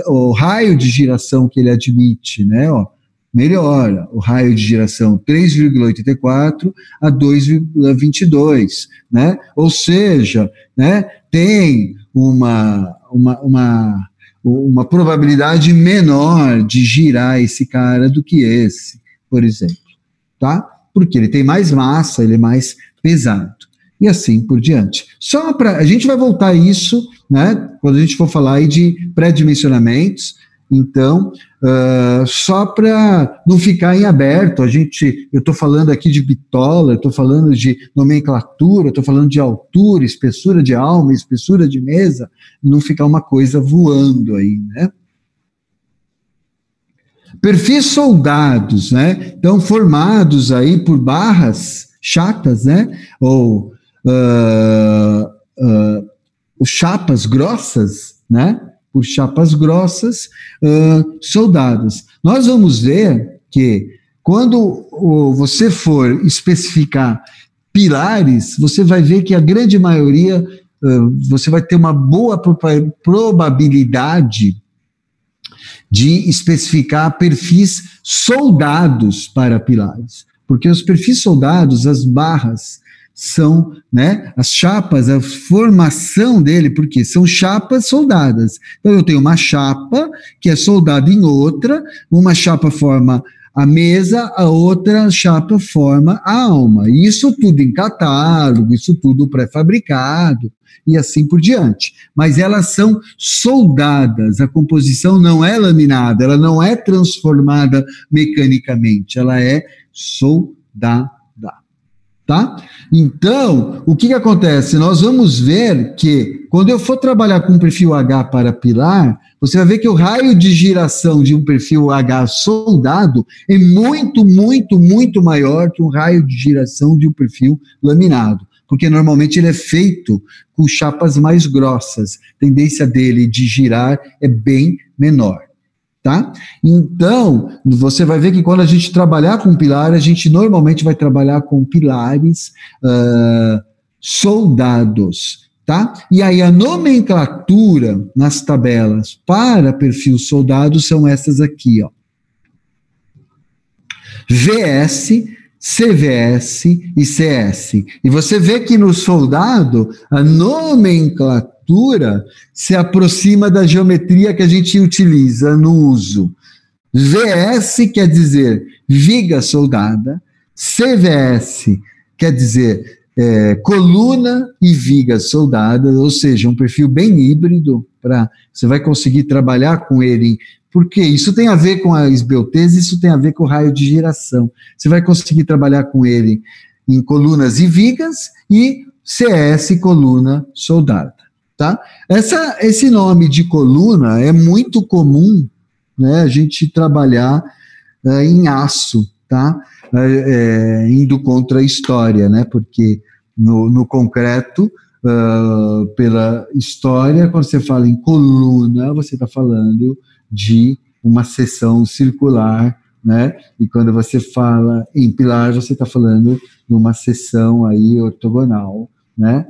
o raio de giração que ele admite, né? Ó, melhora o raio de giração 3,84 a 2,22, né? Ou seja, né? Tem uma probabilidade menor de girar esse cara do que esse, por exemplo, tá? Porque ele tem mais massa, ele é mais pesado. E assim por diante. Só para a gente vai voltar a isso, né? Quando a gente for falar aí de pré-dimensionamentos. Então, só para não ficar em aberto, eu estou falando aqui de bitola, estou falando de nomenclatura, estou falando de altura, espessura de alma, espessura de mesa, não ficar uma coisa voando aí, né? Perfis soldados, né? Então, formados aí por barras chatas, né? Ou chapas grossas, né? Por chapas grossas, soldadas. Nós vamos ver que quando você for especificar pilares, você vai ver que a grande maioria, você vai ter uma boa probabilidade de especificar perfis soldados para pilares. Porque os perfis soldados, as barras, são, né, as chapas, a formação dele, porque são chapas soldadas. Então, eu tenho uma chapa que é soldada em outra, uma chapa forma a mesa, a outra chapa forma a alma. E isso tudo em catálogo, isso tudo pré-fabricado, e assim por diante. Mas elas são soldadas, a composição não é laminada, ela não é transformada mecanicamente, ela é soldada. Tá? Então, o que acontece? Nós vamos ver que, quando eu for trabalhar com um perfil H para pilar, você vai ver que o raio de giração de um perfil H soldado é muito, muito, muito maior que um raio de giração de um perfil laminado, porque normalmente ele é feito com chapas mais grossas, a tendência dele de girar é bem menor. Tá? Então, você vai ver que quando a gente trabalhar com pilar, a gente normalmente vai trabalhar com pilares soldados, tá? E aí a nomenclatura nas tabelas para perfil soldado são essas aqui, ó. VS, CVS e CS. E você vê que no soldado, a nomenclatura se aproxima da geometria que a gente utiliza no uso. VS quer dizer viga soldada, CVS quer dizer coluna e viga soldada, ou seja, um perfil bem híbrido, você vai conseguir trabalhar com ele, porque isso tem a ver com a esbeltez, isso tem a ver com o raio de giração. Você vai conseguir trabalhar com ele em colunas e vigas e CS, coluna soldada. Tá? Esse nome de coluna é muito comum, né, a gente trabalhar em aço, tá? Indo contra a história, né? Porque no concreto, pela história, quando você fala em coluna, você está falando de uma seção circular, né? E quando você fala em pilar, você está falando de uma seção aí ortogonal, né?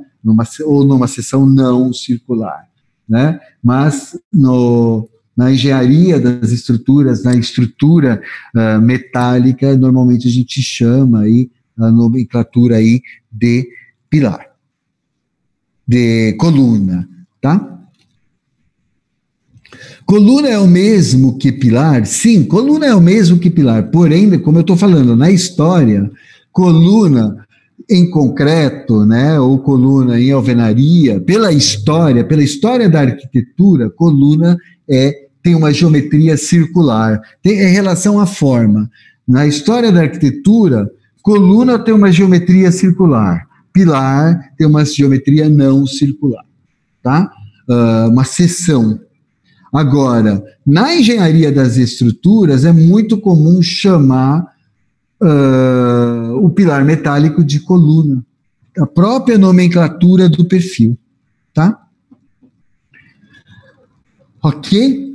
Ou numa seção não circular, né? Mas na engenharia das estruturas, na estrutura metálica, normalmente a gente chama aí a nomenclatura aí de pilar, de coluna, tá? Coluna é o mesmo que pilar? Sim, coluna é o mesmo que pilar, porém, como eu estou falando, na história, coluna em concreto, né, ou coluna em alvenaria, pela história da arquitetura, coluna tem uma geometria circular, é relação à forma. Na história da arquitetura, coluna tem uma geometria circular, pilar tem uma geometria não circular, tá? Uma seção. Agora, na engenharia das estruturas, é muito comum chamar o pilar metálico de coluna, a própria nomenclatura do perfil, tá? Ok?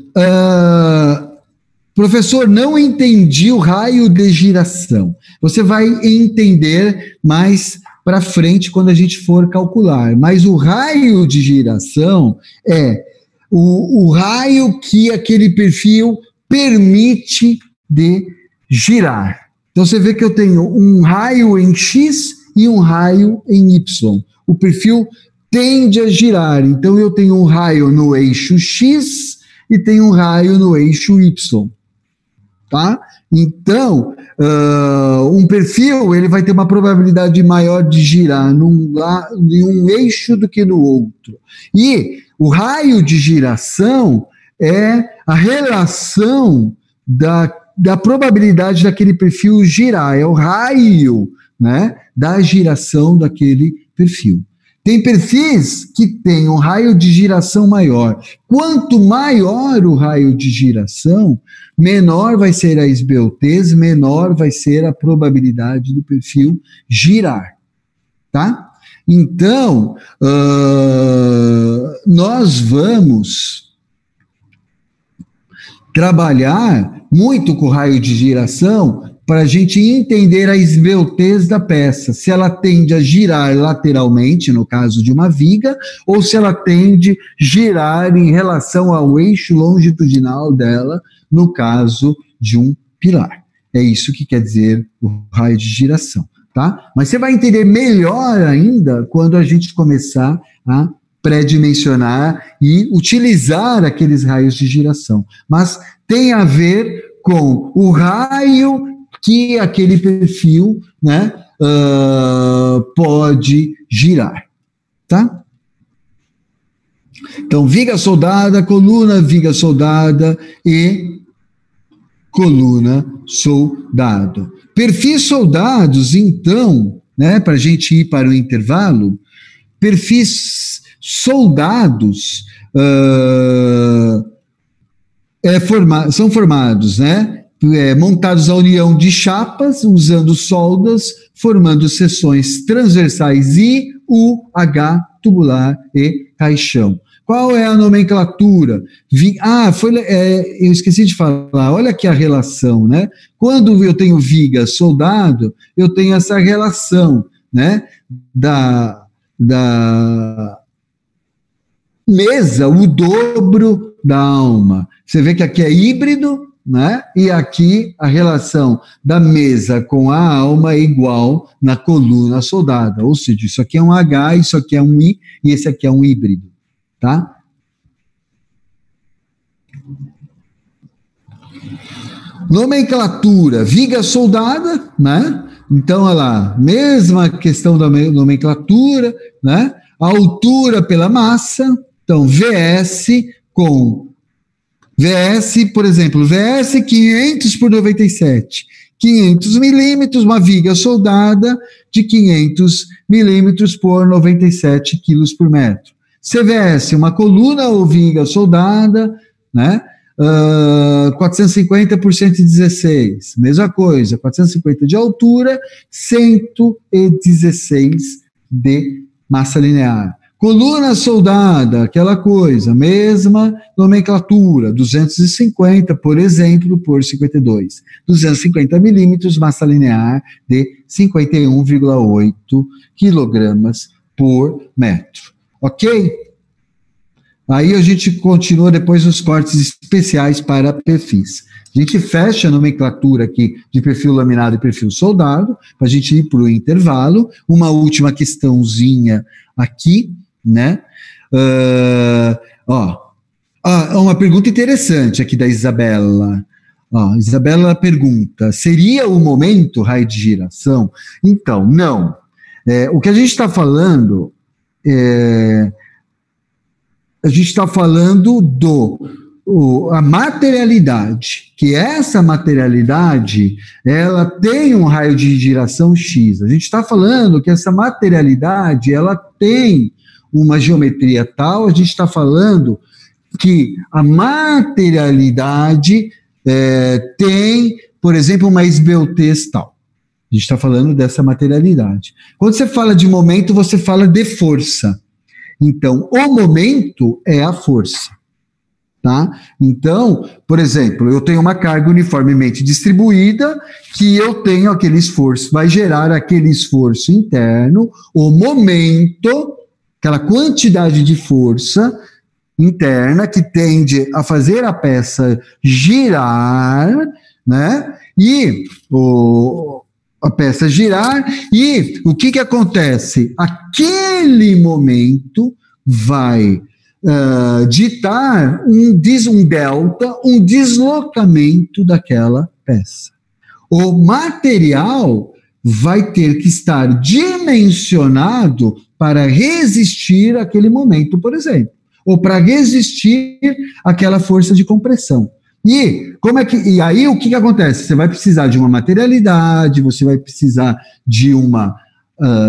Professor, não entendi o raio de giração. Você vai entender mais para frente quando a gente for calcular, mas o raio de giração é o raio que aquele perfil permite de girar. Então você vê que eu tenho um raio em X e um raio em Y. O perfil tende a girar, então eu tenho um raio no eixo X e tenho um raio no eixo Y. Tá? Então, um perfil ele vai ter uma probabilidade maior de girar em um eixo do que no outro. E o raio de giração é a relação da probabilidade daquele perfil girar, é o raio, né, da giração daquele perfil. Tem perfis que têm um raio de giração maior. Quanto maior o raio de giração, menor vai ser a esbeltez, menor vai ser a probabilidade do perfil girar, tá? Então, nós vamos trabalhar muito com o raio de giração para a gente entender a esbeltez da peça, se ela tende a girar lateralmente, no caso de uma viga, ou se ela tende a girar em relação ao eixo longitudinal dela, no caso de um pilar. É isso que quer dizer o raio de giração. Tá? Mas você vai entender melhor ainda quando a gente começar a pré-dimensionar e utilizar aqueles raios de giração. Mas tem a ver com o raio que aquele perfil, né, pode girar. Tá? Então, viga soldada, viga soldada e coluna soldado. Perfis soldados, então, né, para a gente ir para o intervalo, perfis soldados são formados, né, montados à união de chapas, usando soldas, formando seções transversais I, U, H, tubular e caixão. Qual é a nomenclatura? Eu esqueci de falar, olha aqui a relação, né? Quando eu tenho viga soldado, eu tenho essa relação, né? Da mesa, o dobro da alma. Você vê que aqui é híbrido, né? E aqui a relação da mesa com a alma é igual na coluna soldada, ou seja, isso aqui é um H, isso aqui é um I, e esse aqui é um híbrido, tá? Nomenclatura, viga soldada, né? Então, olha lá, mesma questão da nomenclatura, né? Altura pela massa, então VS com VS, por exemplo, VS 500 por 97, 500 milímetros, uma viga soldada de 500 milímetros por 97 quilos por metro. CVS, uma coluna ou viga soldada, né? 450 por 116, mesma coisa, 450 de altura, 116 de massa linear. Coluna soldada, aquela coisa, mesma nomenclatura, 250, por exemplo, por 52. 250 milímetros, massa linear de 51,8 quilogramas por metro. Ok? Aí a gente continua depois nos cortes especiais para perfis. A gente fecha a nomenclatura aqui de perfil laminado e perfil soldado, para a gente ir para o intervalo. Uma última questãozinha aqui, né? Uma pergunta interessante aqui da Isabela. Isabela pergunta, seria o momento raio de giração? Então, não. O que a gente está falando a gente está falando a materialidade, que essa materialidade, ela tem um raio de giração X. A gente está falando que essa materialidade, ela tem uma geometria tal, a gente está falando que a materialidade tem, por exemplo, uma esbeltez tal. A gente está falando dessa materialidade. Quando você fala de momento, você fala de força. Então, o momento é a força, tá? Então, por exemplo, eu tenho uma carga uniformemente distribuída, que eu tenho aquele esforço, vai gerar aquele esforço interno, o momento, aquela quantidade de força interna que tende a fazer a peça girar, né? E a peça girar, e o que acontece? Aquele momento vai ditar um delta, um deslocamento daquela peça. O material vai ter que estar dimensionado para resistir àquele momento, por exemplo, ou para resistir àquela força de compressão. E aí o que acontece? Você vai precisar de uma materialidade, você vai precisar de uma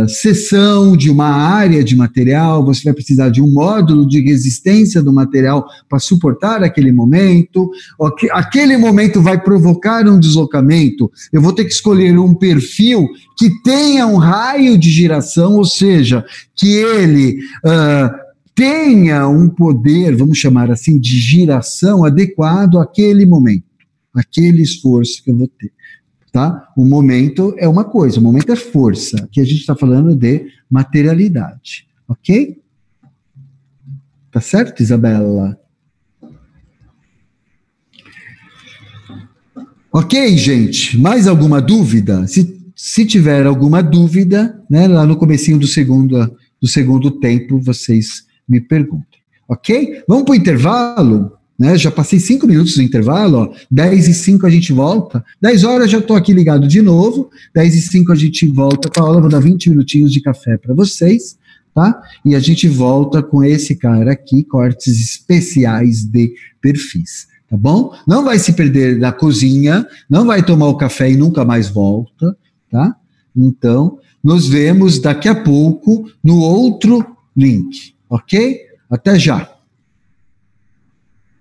seção, de uma área de material, você vai precisar de um módulo de resistência do material para suportar aquele momento. Aquele momento vai provocar um deslocamento. Eu vou ter que escolher um perfil que tenha um raio de giração, ou seja, que ele tenha um poder, vamos chamar assim, de giração adequado àquele momento, aquele esforço que eu vou ter, tá? O momento é uma coisa, o momento é força. Aqui a gente está falando de materialidade, ok? Tá certo, Isabela? Ok, gente? Mais alguma dúvida? Se tiver alguma dúvida, né, lá no comecinho do segundo tempo, vocês me perguntem, ok? Vamos para o intervalo, né? Já passei 5 minutos do intervalo, ó. 10h05 a gente volta, 10 horas já estou aqui ligado de novo, 10h05 a gente volta com a aula, vou dar 20 minutinhos de café para vocês, tá? E a gente volta com esse cara aqui, cortes especiais de perfis, tá bom? Não vai se perder na cozinha, não vai tomar o café e nunca mais volta, tá? Então, nos vemos daqui a pouco no outro link. Ok? Até já.